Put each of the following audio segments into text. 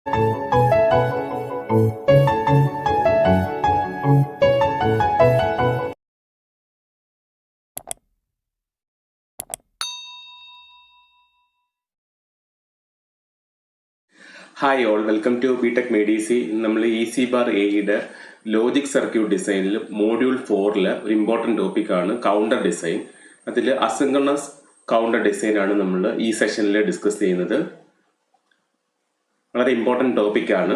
Hi all, welcome to BTech മെഡിസി. നമ്മൾ EC bar എയുടെ ലോജിക് സർക്യൂട്ട് ഡിസൈനിൽ മോഡ്യൂൾ 4 ഒരു ഇമ്പോർട്ടൻറ്റ് ടോപ്പിക്കാണ് കൗണ്ടർ ഡിസൈൻ. അതിൽ അസിൻക്രണസ് കൗണ്ടർ ഡിസൈനാണ് നമ്മൾ ഈ സെഷനിൽ ഡിസ്കസ് ചെയ്യുന്നത്. വളരെ ഇമ്പോർട്ടൻറ്റ് ടോപ്പിക്കാണ്.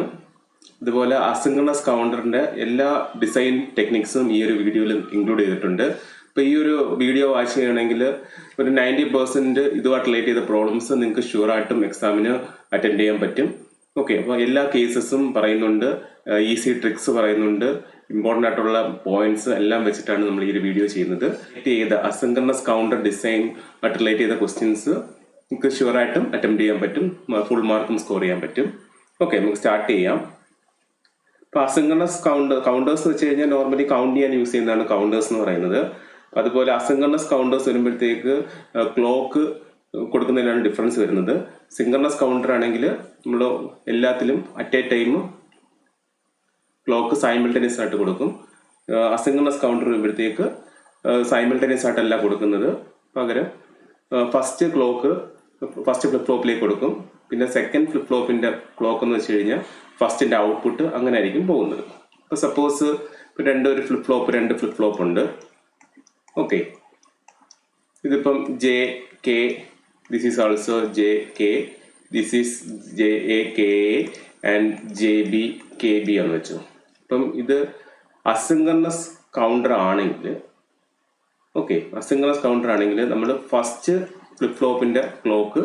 അതുപോലെ അസിൻക്രണസ് കൗണ്ടറിൻ്റെ എല്ലാ ഡിസൈൻ ടെക്നിക്സും ഈ ഒരു വീഡിയോയിൽ ഇൻക്ലൂഡ് ചെയ്തിട്ടുണ്ട്. ഇപ്പോൾ ഈ ഒരു വീഡിയോ വാച്ച് ചെയ്യണമെങ്കിൽ ഒരു 90% ഇതുമായിട്ട് റിലേറ്റ് ചെയ്ത പ്രോബ്ലംസ് നിങ്ങൾക്ക് ഷുവറായിട്ടും എക്സാമിന് അറ്റൻഡ് ചെയ്യാൻ പറ്റും. ഓക്കെ, അപ്പോൾ എല്ലാ കേസസും പറയുന്നുണ്ട്, ഈസി ട്രിക്സ് പറയുന്നുണ്ട്, ഇമ്പോർട്ടൻ്റ് ആയിട്ടുള്ള പോയിന്റ്സ് എല്ലാം വെച്ചിട്ടാണ് നമ്മൾ ഈ ഒരു വീഡിയോ ചെയ്യുന്നത്. ചെയ്ത അസിൻക്രണസ് കൗണ്ടർ ഡിസൈൻ ആയിട്ട് റിലേറ്റ് ചെയ്ത ക്വസ്റ്റ്യൻസ് നിങ്ങൾക്ക് ഷുവറായിട്ടും അറ്റംപ്റ്റ് ചെയ്യാൻ പറ്റും, ഫുൾ മാർക്കും സ്കോർ ചെയ്യാൻ പറ്റും. ഓക്കെ, നമുക്ക് സ്റ്റാർട്ട് ചെയ്യാം. അപ്പോൾ അസിൻക്രണസ് കൗണ്ടേഴ്സ് വെച്ച് കഴിഞ്ഞാൽ നോർമലി കൗണ്ട് ചെയ്യാൻ യൂസ് ചെയ്യുന്നതാണ് കൗണ്ടേഴ്സ് എന്ന് പറയുന്നത്. അതുപോലെ അസിൻക്രണസ് കൗണ്ടേഴ്സ് വരുമ്പോഴത്തേക്ക് ക്ലോക്ക് കൊടുക്കുന്നതിനാണ് ഡിഫറൻസ് വരുന്നത്. സിൻക്രണസ് കൗണ്ടർ ആണെങ്കിൽ നമ്മൾ എല്ലാത്തിലും at A time clock simultaneous ആയിട്ട് കൊടുക്കും. അസിൻക്രണസ് കൗണ്ടർ വരുമ്പോഴത്തേക്ക് സൈമിൾട്ടേനിയസ് ആയിട്ടല്ല കൊടുക്കുന്നത്, പകരം ഫസ്റ്റ് ഫ്ലിപ്പ് ഫ്ലോപ്പിലേക്ക് കൊടുക്കും. പിന്നെ സെക്കൻഡ് ഫ്ലിപ്പ് ഫ്ലോപ്പിന്റെ ക്ലോക്ക് എന്ന് വെച്ച് കഴിഞ്ഞാൽ ഫസ്റ്റിന്റെ ഔട്ട്പുട്ട് അങ്ങനെ ആയിരിക്കും പോകുന്നത്. ഇപ്പൊ സപ്പോസ് രണ്ട് ഫ്ലിപ്പ് ഫ്ലോപ്പ് ഉണ്ട്. ഓക്കെ, ഇതിപ്പം JK, this is also JK, this is JAKA and JBKB എന്ന് വെച്ചു. അപ്പം ഇത് അസിൻക്രണസ് കൗണ്ടർ ആണെങ്കിൽ, ഓക്കെ, അസിൻക്രണസ് കൗണ്ടർ ആണെങ്കിൽ നമ്മൾ ഫസ്റ്റ് ഫ്ലിപ്പ് ഫ്ലോപ്പിന്റെ ക്ലോക്ക്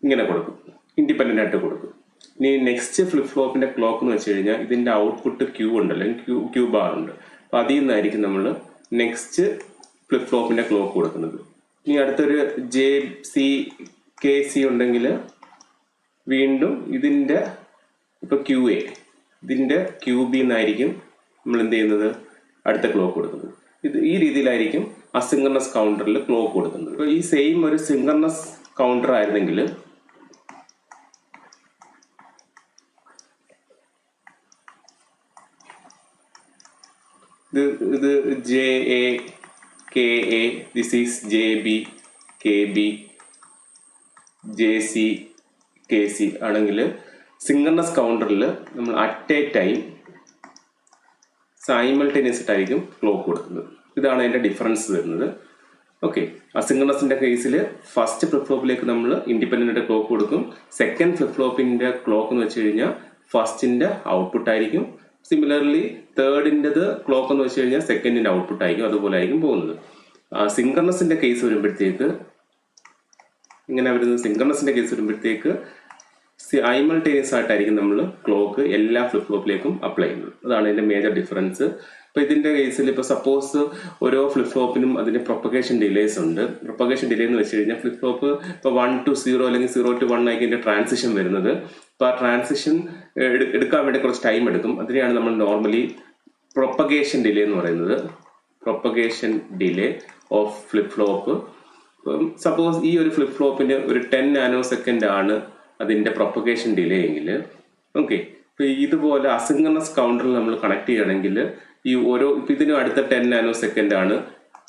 ഇങ്ങനെ കൊടുക്കും, ഇൻഡിപെൻഡന്റ് ആയിട്ട് കൊടുക്കും. ഇനി നെക്സ്റ്റ് ഫ്ലിപ്പ് ഫ്ലോപ്പിന്റെ ക്ലോക്ക് എന്ന് വെച്ച് കഴിഞ്ഞാൽ ഇതിന്റെ ഔട്ട്പുട്ട് Q ഉണ്ടല്ലോ, Q ബാർ ഉണ്ട്. അപ്പൊ അതിൽ നിന്നായിരിക്കും നമ്മൾ നെക്സ്റ്റ് ഫ്ലിപ്പ് ഫ്ലോപ്പിന്റെ ക്ലോക്ക് കൊടുക്കുന്നത്. ഇനി അടുത്തൊരു JCKC ഉണ്ടെങ്കിൽ വീണ്ടും ഇതിന്റെ ഇപ്പൊ QA, ഇതിന്റെ QB എന്നായിരിക്കും നമ്മൾ എന്ത് ചെയ്യുന്നത്, അടുത്ത ക്ലോക്ക് കൊടുക്കുന്നത്. ഈ രീതിയിലായിരിക്കും അസിൻക്രണസ് കൗണ്ടറിൽ ക്ലോക്ക് കൊടുക്കുന്നത്. ഇപ്പൊ ഈ സെയിം ഒരു സിൻക്രണസ് കൗണ്ടർ ആയിരുന്നെങ്കിൽ ഇത് JAKA, this is JBKB, JCKC ആണെങ്കിൽ സിൻക്രണസ് കൗണ്ടറിൽ നമ്മൾ അറ്റ് എ ടൈം സൈമൾട്ടേനിയസ് ആയിട്ടായിരിക്കും ക്ലോക്ക് കൊടുക്കുന്നത്. ഇതാണ് അതിന്റെ ഡിഫറൻസ് വരുന്നത്. ഓക്കെ, അസിൻക്രണസിന്റെ കേസിൽ ഫസ്റ്റ് ഫ്ലിപ്പ് ഫ്ലോപ്പിലേക്ക് നമ്മൾ ഇൻഡിപെൻഡന്റ് ആയിട്ട് ക്ലോക്ക് കൊടുക്കും. സെക്കൻഡ് ഫ്ലിപ്പ് ഫ്ലോപ്പിന്റെ ക്ലോക്ക് എന്ന് വെച്ച് കഴിഞ്ഞാൽ ഫസ്റ്റിന്റെ ഔട്ട്പുട്ട് ആയിരിക്കും. സിമിലർലി തേർഡിൻ്റെത് ക്ലോക്ക് എന്ന് വെച്ച് കഴിഞ്ഞാൽ സെക്കൻഡിന്റെ ഔട്ട്പുട്ട് ആയിരിക്കും, അതുപോലെ ആയിരിക്കും പോകുന്നത്. സിൻക്രണസിന്റെ കേസ് വരുമ്പോഴത്തേക്ക് ഇങ്ങനെ വരുന്നത്, സിൻക്രണസിന്റെ കേസ് വരുമ്പോഴത്തേക്ക് സൈമൾട്ടേനിയസ് ആയിട്ടായിരിക്കും നമ്മൾ ക്ലോക്ക് എല്ലാ ഫ്ലിപ്പ് ഫ്ലോപ്പിലേക്കും അപ്ലൈ ചെയ്യുന്നത്. അതാണ് ഇതിന്റെ മേജർ ഡിഫറൻസ്. ഇപ്പൊ ഇതിന്റെ കേസിൽ ഇപ്പൊ സപ്പോസ് ഓരോ ഫ്ലിപ്പ് ഫ്ലോപ്പിനും അതിന്റെ പ്രൊപ്പഗേഷൻ ഡിലേസ് ഉണ്ട്. പ്രൊപ്പഗേഷൻ ഡിലേ എന്ന് വെച്ച് കഴിഞ്ഞാൽ ഫ്ലിപ്പ് ഫ്ലോപ്പ് ഇപ്പൊ 1 to 0 അല്ലെങ്കിൽ 0 to 1 ആയിരിക്കും ഇതിന്റെ ട്രാൻസിഷൻ വരുന്നത്. അപ്പൊ ആ ട്രാൻസിഷൻ എടുക്കാൻ വേണ്ടി കുറച്ച് ടൈം എടുക്കും. അതിനെയാണ് നമ്മൾ നോർമലി പ്രൊപ്പഗേഷൻ ഡിലേ എന്ന് പറയുന്നത്. Propagation delay of flip flop. Suppose ഈ ഒരു ഫ്ലിപ്പ് ഫ്ലോപ്പിന് ഒരു 10 നാനോ സെക്കൻഡ് ആണ് അതിന്റെ പ്രൊപ്പഗേഷൻ ഡിലേ എങ്കിൽ, ഓക്കെ, ഇപ്പൊ ഇതുപോലെ അസിൻക്രണസ് കൗണ്ടറിൽ നമ്മൾ കണക്ട് ചെയ്യണമെങ്കിൽ ഈ ഓരോ ഇതിനും അടുത്ത 10 നാനോ സെക്കൻഡ് ആണ്.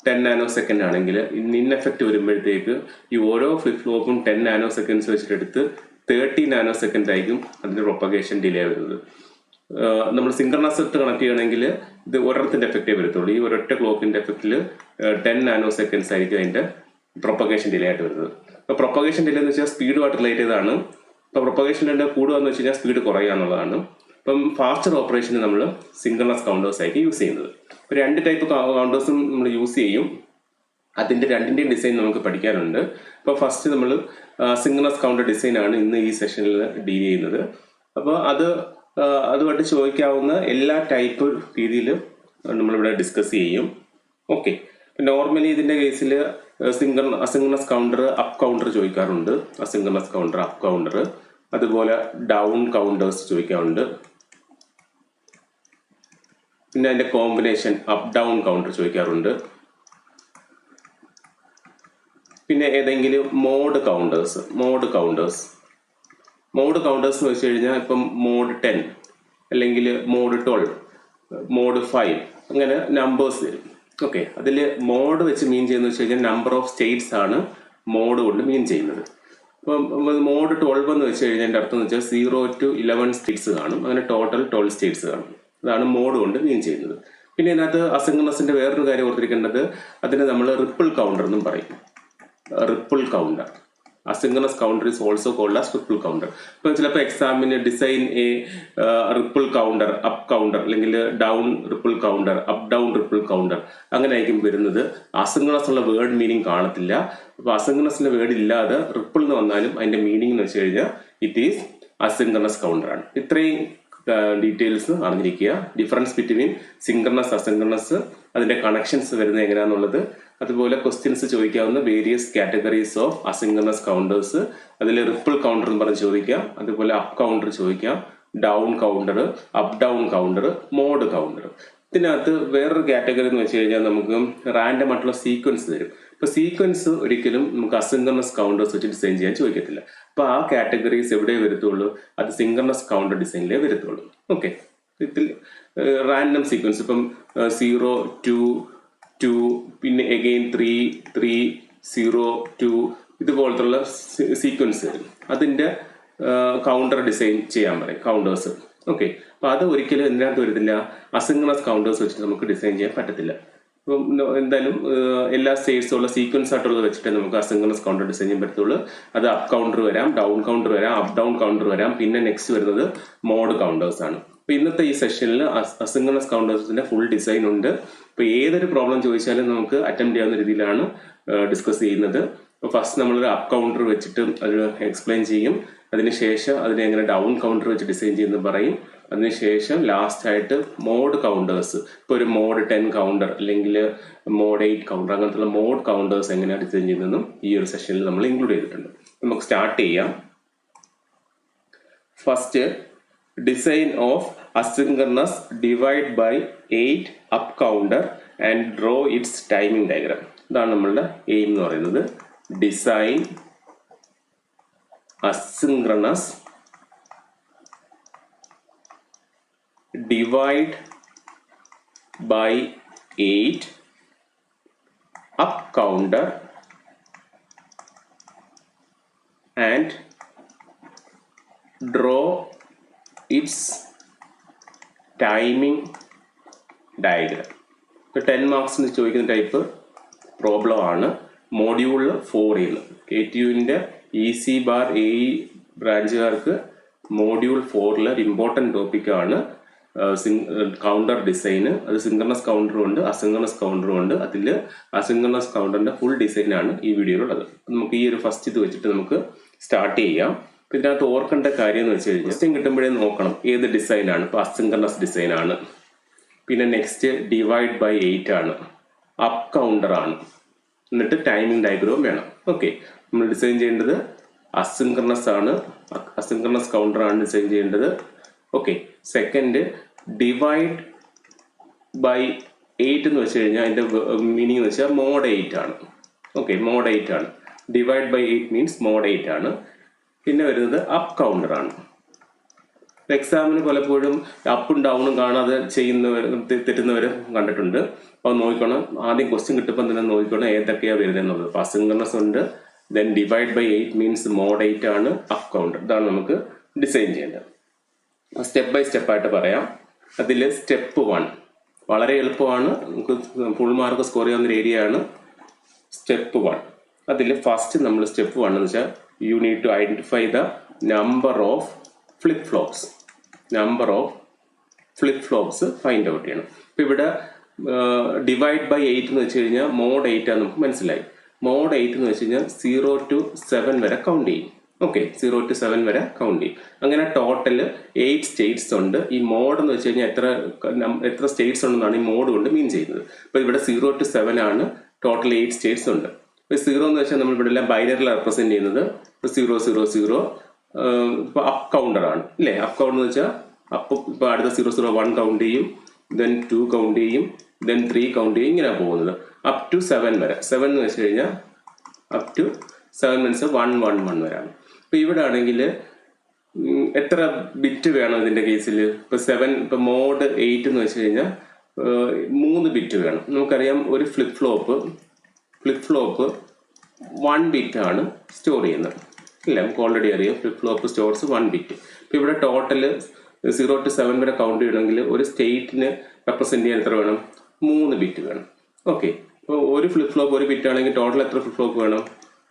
10 നാനോ സെക്കൻഡ് ആണെങ്കിൽ ഇൻ എഫക്റ്റ് വരുമ്പോഴത്തേക്ക് ഈ ഓരോ ഫ്ലിപ്പ് ഫ്ലോപ്പും 10 നാനോ സെക്കൻഡ്സ് വെച്ചിട്ടെടുത്ത് 30 നാനോ സെക്കൻഡ് ആയിരിക്കും അതിന്റെ പ്രൊപ്പഗേഷൻ ഡിലേ വരുന്നത്. നമ്മൾ സിൻക്രണസ് ഇട്ട് കണക്ട് ചെയ്യണമെങ്കിൽ ഇത് ഒരിടത്തിന്റെ എഫക്റ്റേ വരത്തുള്ളൂ. ഈ ഒരൊറ്റ ക്ലോക്കിന്റെ എഫക്റ്റിൽ 10 നാനോ സെക്കൻഡ്സ് ആയിരിക്കും അതിന്റെ പ്രൊപ്പഗേഷൻ ഡിലേ ആയിട്ട് വരുന്നത്. അപ്പൊ പ്രൊപ്പഗേഷൻ ഡിലേ എന്ന് വെച്ചാൽ സ്പീഡുമായിട്ട് റിലേറ്റ് ചെയ്തതാണ്. ഇപ്പൊ പ്രൊപ്പഗേഷൻ ഡിലേ കൂടുക എന്ന് വെച്ച് കഴിഞ്ഞാൽ സ്പീഡ് കുറയുക എന്നുള്ളതാണ്. ഇപ്പം ഫാസ്റ്റർ ഓപ്പറേഷന് നമ്മൾ സിൻക്രണസ് കൗണ്ടേഴ്സ് ആയിരിക്കും യൂസ് ചെയ്യുന്നത്. ഇപ്പൊ 2 ടൈപ്പ് കൗണ്ടേഴ്സും നമ്മൾ യൂസ് ചെയ്യും. അതിന്റെ രണ്ടിന്റെയും ഡിസൈൻ നമുക്ക് പഠിക്കാനുണ്ട്. ഇപ്പൊ ഫസ്റ്റ് നമ്മൾ സിൻക്രണസ് കൗണ്ടർ ഡിസൈൻ ആണ് ഇന്ന് ഈ സെഷനിൽ ഡീൽ ചെയ്യുന്നത്. അപ്പോൾ അതുമായിട്ട് ചോദിക്കാവുന്ന എല്ലാ ടൈപ്പ് രീതിയിൽ നമ്മളിവിടെ ഡിസ്കസ് ചെയ്യും. ഓക്കെ, നോർമലി ഇതിന്റെ കേസിൽ അസിൻക്രണസ് കൗണ്ടർ അപ്പ് കൗണ്ടർ ചോദിക്കാറുണ്ട്, അസിൻക്രണസ് കൗണ്ടർ അപ്പ് കൗണ്ടർ. അതുപോലെ ഡൗൺ കൗണ്ടേഴ്സ് ചോദിക്കാറുണ്ട്. പിന്നെ അതിന്റെ കോമ്പിനേഷൻ അപ്പ് ഡൗൺ കൗണ്ടർ ചോദിക്കാറുണ്ട്. പിന്നെ ഏതെങ്കിലും മോഡ് കൗണ്ടേഴ്സ് മോഡ് കൗണ്ടേഴ്സ് എന്ന് വെച്ച് കഴിഞ്ഞാൽ ഇപ്പം മോഡ് 10 അല്ലെങ്കിൽ മോഡ് 12, മോഡ് 5 അങ്ങനെ നമ്പേഴ്സ് വരും. ഓക്കെ, അതിൽ മോഡ് വെച്ച് മീൻ ചെയ്യുന്നത് വെച്ച് കഴിഞ്ഞാൽ നമ്പർ ഓഫ് സ്റ്റേറ്റ്സ് ആണ് മോഡ് കൊണ്ട് മീൻ ചെയ്യുന്നത്. ഇപ്പം മോഡ് 12 എന്ന് വെച്ച് കഴിഞ്ഞാൽ എൻ്റെ അർത്ഥം എന്ന് വെച്ചാൽ 0 to 11 സ്റ്റേറ്റ്സ് കാണും. അങ്ങനെ ടോട്ടൽ 12 സ്റ്റേറ്റ്സ് കാണും. അതാണ് മോഡ് കൊണ്ട് മീൻ ചെയ്യുന്നത്. പിന്നെ ഇതിനകത്ത് അസിൻക്രണസിന്റെ വേറൊരു കാര്യം ഓർത്തിരിക്കേണ്ടത്, അതിന് നമ്മൾ റിപ്പിൾ കൗണ്ടർ എന്നും പറയും. Ripple counter, asynchronous counter is also called as ripple counter. ഇപ്പം ചിലപ്പോൾ എക്സാമിന് design a ripple counter, up counter, അല്ലെങ്കിൽ down ripple counter, up down ripple counter അങ്ങനെ ആയിരിക്കും വരുന്നത്. അസിൻക്രണസ് ഉള്ള വേർഡ് മീനിങ് കാണത്തില്ല. അപ്പൊ അസിൻക്രണസിന്റെ വേർഡ് ഇല്ലാതെ റിപ്പിൾ എന്ന് വന്നാലും അതിന്റെ മീനിങ് എന്ന് വെച്ച് കഴിഞ്ഞാൽ ഇറ്റ് ഈസ് അസിൻക്രണസ് കൗണ്ടർ ആണ്. ഇത്രയും ഡീറ്റെയിൽസ് അറിഞ്ഞിരിക്കുക. ഡിഫറൻസ് ബിറ്റ്വീൻ സിൻക്രണസ്, അസിൻക്രണസ്, അതിന്റെ കണക്ഷൻസ് വരുന്നത് എങ്ങനെയാണെന്നുള്ളത്, അതുപോലെ ക്വസ്റ്റ്യൻസ് ചോദിക്കാവുന്ന various categories of asynchronous counters, അതിൽ റിപ്പിൾ കൗണ്ടർ എന്ന് പറഞ്ഞ് ചോദിക്കാം, അതുപോലെ അപ്പ് കൗണ്ടർ ചോദിക്കാം, down counter, up down counter, mode counter. ഇതിനകത്ത് വേറൊരു കാറ്റഗറി എന്ന് വെച്ച് കഴിഞ്ഞാൽ നമുക്ക് റാൻഡം ആയിട്ടുള്ള സീക്വൻസ് തരും. ഇപ്പൊ സീക്വൻസ് ഒരിക്കലും നമുക്ക് അസിൻക്രണസ് കൗണ്ടേഴ്സ് വെച്ച് ഡിസൈൻ ചെയ്യാൻ ചോദിക്കത്തില്ല. അപ്പൊ ആ കാറ്റഗറീസ് എവിടെ വരത്തുള്ളൂ? അത് സിൻക്രണസ് കൗണ്ടർ ഡിസൈനിലേ വരത്തുള്ളൂ. ഓക്കെ, ഇതിൽ റാൻഡം സീക്വൻസ് ഇപ്പം 0 2 2 പിന്നെ അഗെയിൻ 3 3 0 2 ഇതുപോലത്തുള്ള സീക്വൻസ് വരും. അതിന്റെ കൗണ്ടർ ഡിസൈൻ ചെയ്യാൻ പറയും, കൗണ്ടേഴ്സ്. ഓക്കെ, അപ്പൊ അത് ഒരിക്കലും ഇതിനകത്ത് വരത്തില്ല. അസിൻക്രണസ് കൗണ്ടേഴ്സ് വെച്ചിട്ട് നമുക്ക് ഡിസൈൻ ചെയ്യാൻ പറ്റത്തില്ല. അപ്പം എന്തായാലും എല്ലാ സ്റ്റേറ്റ്സും ഉള്ള സീക്വൻസ് ആയിട്ടുള്ളത് വെച്ചിട്ട് നമുക്ക് അസിൻക്രണസ് കൗണ്ടർ ഡിസൈൻ ചെയ്യാൻ പറ്റത്തുള്ളൂ. അത് അപ്പ് കൗണ്ടർ വരാം, ഡൗൺ കൗണ്ടർ വരാം, അപ്പ് ഡൗൺ കൗണ്ടർ വരാം. പിന്നെ നെക്സ്റ്റ് വരുന്നത് മോഡ് കൗണ്ടേഴ്സ് ആണ്. അപ്പൊ ഇന്നത്തെ ഈ സെഷനിൽ അസിൻക്രണസ് കൗണ്ടേഴ്സിന്റെ ഫുൾ ഡിസൈൻ ഉണ്ട്. ഇപ്പൊ ഏതൊരു പ്രോബ്ലം ചോദിച്ചാലും നമുക്ക് അറ്റംപ്റ്റ് ചെയ്യാവുന്ന രീതിയിലാണ് ഡിസ്കസ് ചെയ്യുന്നത്. ഫസ്റ്റ് നമ്മളൊരു അപ്പ് കൗണ്ടർ വെച്ചിട്ട് അത് എക്സ്പ്ലെയിൻ ചെയ്യും. അതിനുശേഷം അതിനെ എങ്ങനെ ഡൗൺ കൗണ്ടർ വെച്ച് ഡിസൈൻ ചെയ്യുന്നത് പറയും. അതിനുശേഷം ലാസ്റ്റ് ആയിട്ട് മോഡ് കൗണ്ടേഴ്സ്, ഇപ്പൊ ഒരു മോഡ് 10 കൗണ്ടർ അല്ലെങ്കിൽ മോഡ് 8 കൗണ്ടർ, അങ്ങനത്തെ മോഡ് കൗണ്ടേഴ്സ് എങ്ങനെയാണ് ഡിസൈൻ ചെയ്യുന്നതെന്നും ഈ ഒരു സെഷനിൽ നമ്മൾ ഇൻക്ലൂഡ് ചെയ്തിട്ടുണ്ട്. നമുക്ക് സ്റ്റാർട്ട് ചെയ്യാം. First, design of asynchronous divide by 8 up counter and draw its timing diagram. ഇതാണ് നമ്മളുടെ എയിം എന്ന് പറയുന്നത്. ഡിസൈൻ asynchronous divide by 8 up counter and draw its timing diagram. 10 മാർക്സിന് ചോദിക്കുന്ന ടൈപ്പ് പ്രോബ്ലം ആണ്. മോഡ്യൂൾ 4 KTUവിൻ്റെ EC ബാർ AE ബ്രാഞ്ചുകാർക്ക് മോഡ്യൂൾ 4 ഒരു ഇമ്പോർട്ടൻറ്റ് ടോപ്പിക്കാണ് കൗണ്ടർ ഡിസൈന്. അത് സിൻക്രണസ് കൗണ്ടറും ഉണ്ട്, അസിൻക്രണസ് കൗണ്ടറും ഉണ്ട്. അതിൽ അസിൻക്രണസ് കൗണ്ടറിന്റെ ഫുൾ ഡിസൈനാണ് ഈ വീഡിയോയിലുള്ളത്. നമുക്ക് ഈ ഒരു ഫസ്റ്റ് ഇത് വെച്ചിട്ട് നമുക്ക് സ്റ്റാർട്ട് ചെയ്യാം. ഇതിനകത്ത് ഓർക്കേണ്ട കാര്യം എന്ന് വെച്ച് കഴിഞ്ഞാൽ ക്വസ്റ്റ്യൻ കിട്ടുമ്പോഴേ നോക്കണം ഏത് ഡിസൈനാണ്. ഇപ്പോൾ അസിൻക്രണസ് ഡിസൈൻ ആണ്. പിന്നെ നെക്സ്റ്റ് ഡിവൈഡ് ബൈ 8 ആണ്, അപ്പ് കൗണ്ടർ ആണ്, എന്നിട്ട് ടൈമിംഗ് ഡയഗ്രാം വേണം. ഓക്കെ, നമ്മൾ ഡിസൈൻ ചെയ്യേണ്ടത് അസിൻക്രണസ് ആണ്, അസിൻക്രണസ് കൗണ്ടർ ആണ് ഡിസൈൻ ചെയ്യേണ്ടത്. ഓക്കെ, സെക്കൻഡ് ഡിവൈഡ് ബൈ 8 എന്ന് വെച്ച് കഴിഞ്ഞാൽ അതിന്റെ മീനിങ് എന്ന് വെച്ചാൽ മോഡ് 8 ആണ്. ഓക്കെ, മോഡ് 8 ആണ്. ഡിവൈഡ് ബൈ 8 മീൻസ് മോഡ് 8 ആണ്. പിന്നെ വരുന്നത് അപ്പ് കൗണ്ടർ ആണ്. എക്സാമിന് പലപ്പോഴും അപ്പും ഡൗണും കാണാതെ ചെയ്യുന്നവർ തെറ്റുന്നവർ കണ്ടിട്ടുണ്ട്. അപ്പോൾ നോക്കണം, ആദ്യം ക്വസ്റ്റ്യൻ കിട്ടുമ്പോൾ തന്നെ നോക്കണം ഏതൊക്കെയാണ് വരുന്നത് എന്നുള്ളത്. അപ്പോൾ അസിൻക്രണസ് ഉണ്ട്, then divide by 8 means mod 8 ആണ്, അപ്പ് കൗണ്ടർ. ഇതാണ് നമുക്ക് ഡിസൈൻ ചെയ്യേണ്ടത്. സ്റ്റെപ്പ് ബൈ സ്റ്റെപ്പ് ആയിട്ട് പറയാം. അതിൽ സ്റ്റെപ്പ് 1 വളരെ എളുപ്പമാണ്, നമുക്ക് ഫുൾ മാർക്ക് സ്കോർ ചെയ്യാവുന്ന ഒരു ഏരിയ ആണ്. സ്റ്റെപ്പ് 1, അതിൽ ഫസ്റ്റ് നമ്മൾ സ്റ്റെപ്പ് 1 എന്ന് വെച്ചാൽ you need to identify the number of flip flops. Number of flip flops find out ചെയ്യണം. ഇപ്പം ഇവിടെ ഡിവൈഡ് ബൈ 8 എന്ന് വെച്ച് കഴിഞ്ഞാൽ മോഡ് 8 ആണ് നമുക്ക് മനസ്സിലായി. മോഡ് 8 എന്ന് വെച്ച് കഴിഞ്ഞാൽ 0 to 7 വരെ കൗണ്ട് ചെയ്യും. ഓക്കെ, 0 to 7 വരെ കൗണ്ട് ചെയ്യും. അങ്ങനെ ടോട്ടൽ 8 സ്റ്റേറ്റ്സ് ഉണ്ട്. ഈ മോഡ് എന്ന് വെച്ച് കഴിഞ്ഞാൽ എത്ര സ്റ്റേറ്റ്സ് ഉണ്ടെന്നാണ് ഈ മോഡ് കൊണ്ട് മീൻ ചെയ്യുന്നത്. അപ്പോൾ ഇവിടെ 0 to 7 ആണ്, ടോട്ടൽ 8 സ്റ്റേറ്റ്സ് ഉണ്ട്. ഇപ്പോൾ 0 എന്ന് വെച്ചാൽ നമ്മൾ ഇവിടെ എല്ലാം ബൈനറിൽ റെപ്രസെന്റ് ചെയ്യുന്നത്. ഇപ്പോൾ 0 0 0 ഇപ്പോൾ അപ്പ് കൗണ്ടർ ആണ് അല്ലേ. അപ്പ് കൗണ്ടർ എന്ന് വെച്ചാൽ അപ്പ് ഇപ്പോൾ അടുത്ത 0 0 1 കൗണ്ട് ചെയ്യും, ദെൻ 2 കൗണ്ട് ചെയ്യും, ദെൻ 3 കൗണ്ട് ചെയ്യും, ഇങ്ങനെ പോകുന്നത് അപ് ടു 7 വരെ. 7 എന്ന് വെച്ച് കഴിഞ്ഞാൽ അപ് ടു 7 മീൻസ് 1 1 1 വരെയാണ്. ഇപ്പോൾ ഇവിടെ ആണെങ്കിൽ എത്ര ബിറ്റ് വേണം ഇതിന്റെ കേസിൽ? ഇപ്പൊ 7, ഇപ്പൊ മോഡ് 8 എന്ന് വെച്ച് കഴിഞ്ഞാൽ 3 ബിറ്റ് വേണം. നമുക്കറിയാം ഒരു ഫ്ലിപ്പ് ഫ്ലോപ്പ് 1 ബിറ്റ് ആണ് സ്റ്റോർ ചെയ്യുന്നത്, ഇല്ല? നമുക്ക് ഓൾറെഡി അറിയാം ഫ്ലിപ്പ് ഫ്ലോപ്പ് സ്റ്റോർസ് 1 ബിറ്റ്. ഇപ്പൊ ഇവിടെ ടോട്ടല് 0 to 7 വരെ കൗണ്ട് ചെയ്യണമെങ്കിൽ ഒരു സ്റ്റേറ്റിന് റെപ്രസെന്റ് ചെയ്യാൻ എത്ര വേണം? 3 ബിറ്റ് വേണം. ഓക്കെ, അപ്പോൾ ഒരു ഫ്ലിപ്പ് ഫ്ലോപ്പ് 1 ബിറ്റ് ആണെങ്കിൽ ടോട്ടൽ എത്ര ഫ്ലിപ്പ് ഫ്ലോപ്പ് വേണം?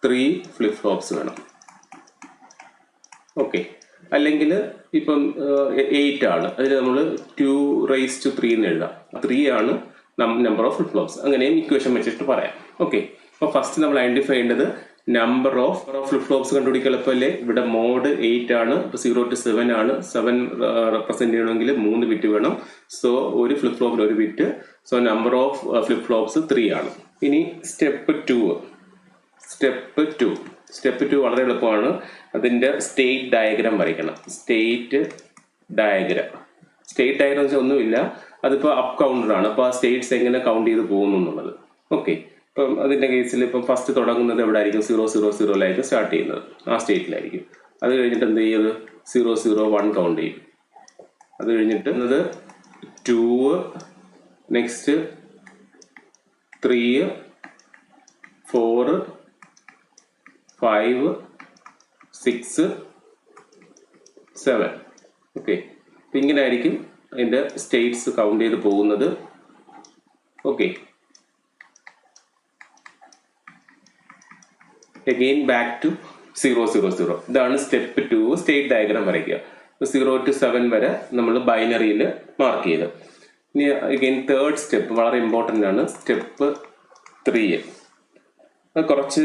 3 ഫ്ലിപ്പ് ഫ്ലോപ്സ് വേണം. ഓക്കെ, അല്ലെങ്കിൽ ഇപ്പം 8 ആണ്, അതിൽ നമ്മൾ 2⁻³ എന്ന് എഴുതാം. 3 ആണ് നമ്പർ ഓഫ് ഫ്ലിപ്പ് ഫ്ലോപ്സ്. അങ്ങനെയും ഇക്വേഷൻ വെച്ചിട്ട് പറയാം. ഓക്കെ, അപ്പോൾ ഫസ്റ്റ് നമ്മൾ ഐഡന്റിഫൈ ചെയ്യേണ്ടത് നമ്പർ ഓഫ് ഫ്ലിപ്പ് ഫ്ലോപ്സ് കണ്ടുപിടിക്കാൻ എളുപ്പമല്ലേ? ഇവിടെ മോഡ് 8 ആണ്, ഇപ്പോൾ 0 to 7 ആണ്. 7 റെപ്രസെന്റ് ചെയ്യണമെങ്കിൽ 3 ബിറ്റ് വേണം. സോ ഒരു ഫ്ലിപ്പ് ഫ്ലോപ്പിൽ 1 bit. So number of flip flops 3 ആണ്. ഇനി സ്റ്റെപ്പ് 2 വളരെ എളുപ്പമാണ്. അതിന്റെ സ്റ്റേറ്റ് ഡയഗ്രാം വരയ്ക്കണം. സ്റ്റേറ്റ് ഡയഗ്രാം എന്ന് വെച്ചാൽ ഒന്നുമില്ല, അതിപ്പോ അപ്പ് കൗണ്ടർ ആണ്. അപ്പൊ ആ സ്റ്റേറ്റ്സ് എങ്ങനെ കൗണ്ട് ചെയ്ത് പോകുന്നു എന്നുള്ളത്. ഓക്കെ, ഇപ്പം അതിന്റെ കേസിൽ ഇപ്പം ഫസ്റ്റ് തുടങ്ങുന്നത് എവിടെ ആയിരിക്കും? 000 സ്റ്റാർട്ട് ചെയ്യുന്നത്, ആ സ്റ്റേറ്റിലായിരിക്കും. അത് കഴിഞ്ഞിട്ട് എന്ത് ചെയ്യത്? 001 കൗണ്ട് ചെയ്യും. അത് കഴിഞ്ഞിട്ട് 2, നെക്സ്റ്റ് 3, 4, 5, 6, 7. ഓക്കെ, ഇങ്ങനെ ആയിരിക്കും അതിന്റെ സ്റ്റേറ്റ്സ് കൗണ്ട് ചെയ്ത് പോകുന്നത്. Okay, again back to 000. ഇതാണ് സ്റ്റെപ്പ് 2. സ്റ്റേറ്റ് ഡയഗ്രാം വരയ്ക്കുക. 0 to 7 വരെ നമ്മൾ ബൈനറിയിൽ മാർക്ക് ചെയ്ത്. ഇനി അഗെയിൻ തേർഡ് സ്റ്റെപ്പ് വളരെ ഇമ്പോർട്ടൻ്റ് ആണ്. സ്റ്റെപ്പ് 3. അത് കുറച്ച്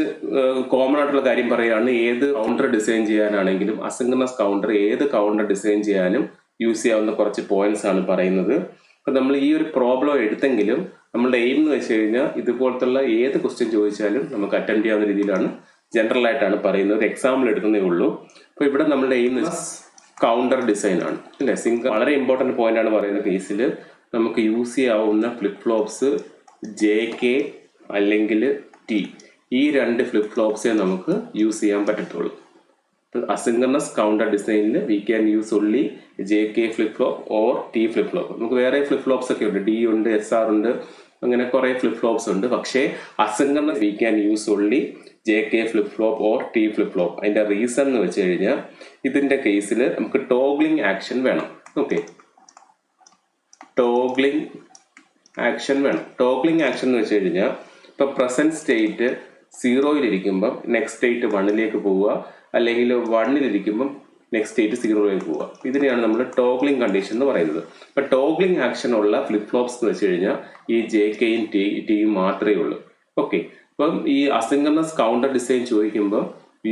കോമൺ ആയിട്ടുള്ള കാര്യം പറയുകയാണ്. ഏത് കൗണ്ടർ ഡിസൈൻ ചെയ്യാനാണെങ്കിലും അസിൻക്രണസ് കൗണ്ടർ ഏത് കൗണ്ടർ ഡിസൈൻ ചെയ്യാനും യൂസ് ചെയ്യാവുന്ന കുറച്ച് പോയിന്റ്സ് ആണ് പറയുന്നത്. അപ്പം നമ്മൾ ഈ ഒരു പ്രോബ്ലം എടുത്തെങ്കിലും നമ്മളുടെ എയിം എന്ന് വെച്ച് കഴിഞ്ഞാൽ ഇതുപോലത്തുള്ള ഏത് ക്വസ്റ്റ്യൻ ചോദിച്ചാലും നമുക്ക് അറ്റൻഡ് ചെയ്യാവുന്ന രീതിയിലാണ്, ജനറൽ ആയിട്ടാണ് പറയുന്നത്. ഒരു എക്സാമ്പിൾ എടുക്കുന്നേ ഉള്ളൂ. അപ്പോൾ ഇവിടെ നമ്മളുടെ എയിം കൗണ്ടർ ഡിസൈൻ ആണ്, അല്ലേ? വളരെ ഇമ്പോർട്ടൻറ്റ് പോയിന്റ് ആണ് പറയുന്ന കേസിൽ നമുക്ക് യൂസ് ചെയ്യാവുന്ന ഫ്ലിപ്പ് ഫ്ലോപ്സ് JK അല്ലെങ്കിൽ T, ഈ 2 ഫ്ലിപ്പ് ഫ്ലോപ്സേ നമുക്ക് യൂസ് ചെയ്യാൻ പറ്റത്തുള്ളൂ. അസിൻക്രണസ് കൗണ്ടർ ഡിസൈനിൽ we can use only JK flip flop or T flip flop. നമുക്ക് വേറെ ഫ്ലിപ്പ് ഫ്ലോപ്സ് ഒക്കെ ഉണ്ട്, D ഉണ്ട്, SR ഉണ്ട്, അങ്ങനെ കുറെ ഫ്ലിപ്പ് ഫ്ലോപ്സ് ഉണ്ട്. പക്ഷേ asynchronous we can use only JK flip flop or T flip flop. അതിന്റെ റീസൺ എന്ന് വെച്ച് കഴിഞ്ഞാൽ ഇതിന്റെ കേസിൽ നമുക്ക് ടോഗ്ലിംഗ് ആക്ഷൻ വേണം. ഓക്കെ, ടോഗ്ലിംഗ് ആക്ഷൻ വേണം. ടോഗ്ലിംഗ് ആക്ഷൻ എന്ന് വെച്ച് കഴിഞ്ഞാൽ ഇപ്പൊ പ്രസന്റ് സ്റ്റേറ്റ് 0-ലിരിക്കുമ്പം നെക്സ്റ്റ് സ്റ്റേറ്റ് 1-ലേക്ക് പോവുക, അല്ലെങ്കിൽ 1-ലിരിക്കുമ്പം നെക്സ്റ്റ് സ്റ്റേറ്റ് 0-ലേക്ക് പോവുക. ഇതിനെയാണ് നമ്മൾ ടോഗ്ലിംഗ് കണ്ടീഷൻ എന്ന് പറയുന്നത്. ഇപ്പൊ ടോഗ്ലിംഗ് ആക്ഷൻ ഉള്ള ഫ്ലിപ്പ് ഫ്ലോപ്സ് എന്ന് വെച്ച് കഴിഞ്ഞാൽ ഈ JKയും Tയും മാത്രമേ ഉള്ളൂ. ഓക്കെ, അപ്പം ഈ അസിൻക്രണസ് കൗണ്ടർ ഡിസൈൻ ചോദിക്കുമ്പോൾ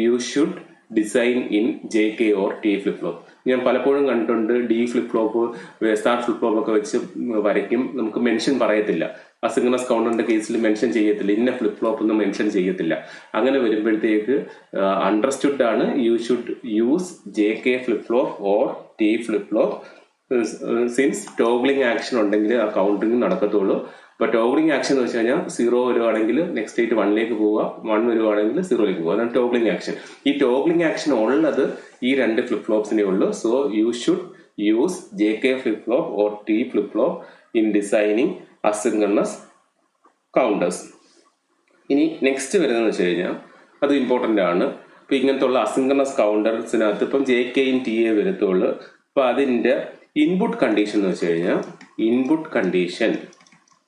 you should design in JK or T flip flop. ഞാൻ പലപ്പോഴും കണ്ടിട്ടുണ്ട് D flip flop, SR flip flop ഒക്കെ വെച്ച് വരയ്ക്കും, നമുക്ക് മെൻഷൻ പറയത്തില്ല. അസിൻക്രണസ് കൗണ്ടറിന്റെ കേസിൽ മെൻഷൻ ചെയ്യത്തില്ല, ഇന്ന ഫ്ലിപ്പ് ഫ്ലോപ്പ് ഒന്നും മെൻഷൻ ചെയ്യത്തില്ല. അങ്ങനെ വരുമ്പോഴത്തേക്ക് അണ്ടർസ്റ്റുഡ് ആണ് you should use JK flip flop or T flip flop. Since toggling action ഉണ്ടെങ്കിൽ ആ കൗണ്ടിങ് നടക്കത്തുള്ളൂ. അപ്പൊ ടോഗ്ലിംഗ് ആക്ഷൻ എന്ന് വെച്ച് കഴിഞ്ഞാൽ 0 വരുവാണെങ്കിൽ നെക്സ്റ്റ് സ്റ്റേറ്റ് 1-ലേക്ക് പോവുക, 1 വരുവാണെങ്കിൽ 0-ലേക്ക് പോവുക. അതാണ് ടോഗ്ലിംഗ് ആക്ഷൻ. ഈ ടോഗ്ലിംഗ് ആക്ഷൻ ഉള്ളത് ഈ 2 ഫ്ലിപ്പ് ഫ്ലോപ്സിനെ ഉള്ളൂ. So you should use JK flip flop or T flip flop in designing asynchronous counters. ഇനി നെക്സ്റ്റ് വരുന്നതെന്ന് വെച്ച് കഴിഞ്ഞാൽ അത് ഇമ്പോർട്ടൻ്റ് ആണ്. ഇപ്പൊ ഇങ്ങനത്തെ ഉള്ള അസിൻക്രണസ് കൗണ്ടേഴ്സിനകത്ത് ഇപ്പം JKയും TA വരത്തുള്ളൂ. അപ്പൊ അതിന്റെ ഇൻപുട്ട് കണ്ടീഷൻ എന്ന് വെച്ച് കഴിഞ്ഞാൽ ഇൻപുട്ട് കണ്ടീഷൻ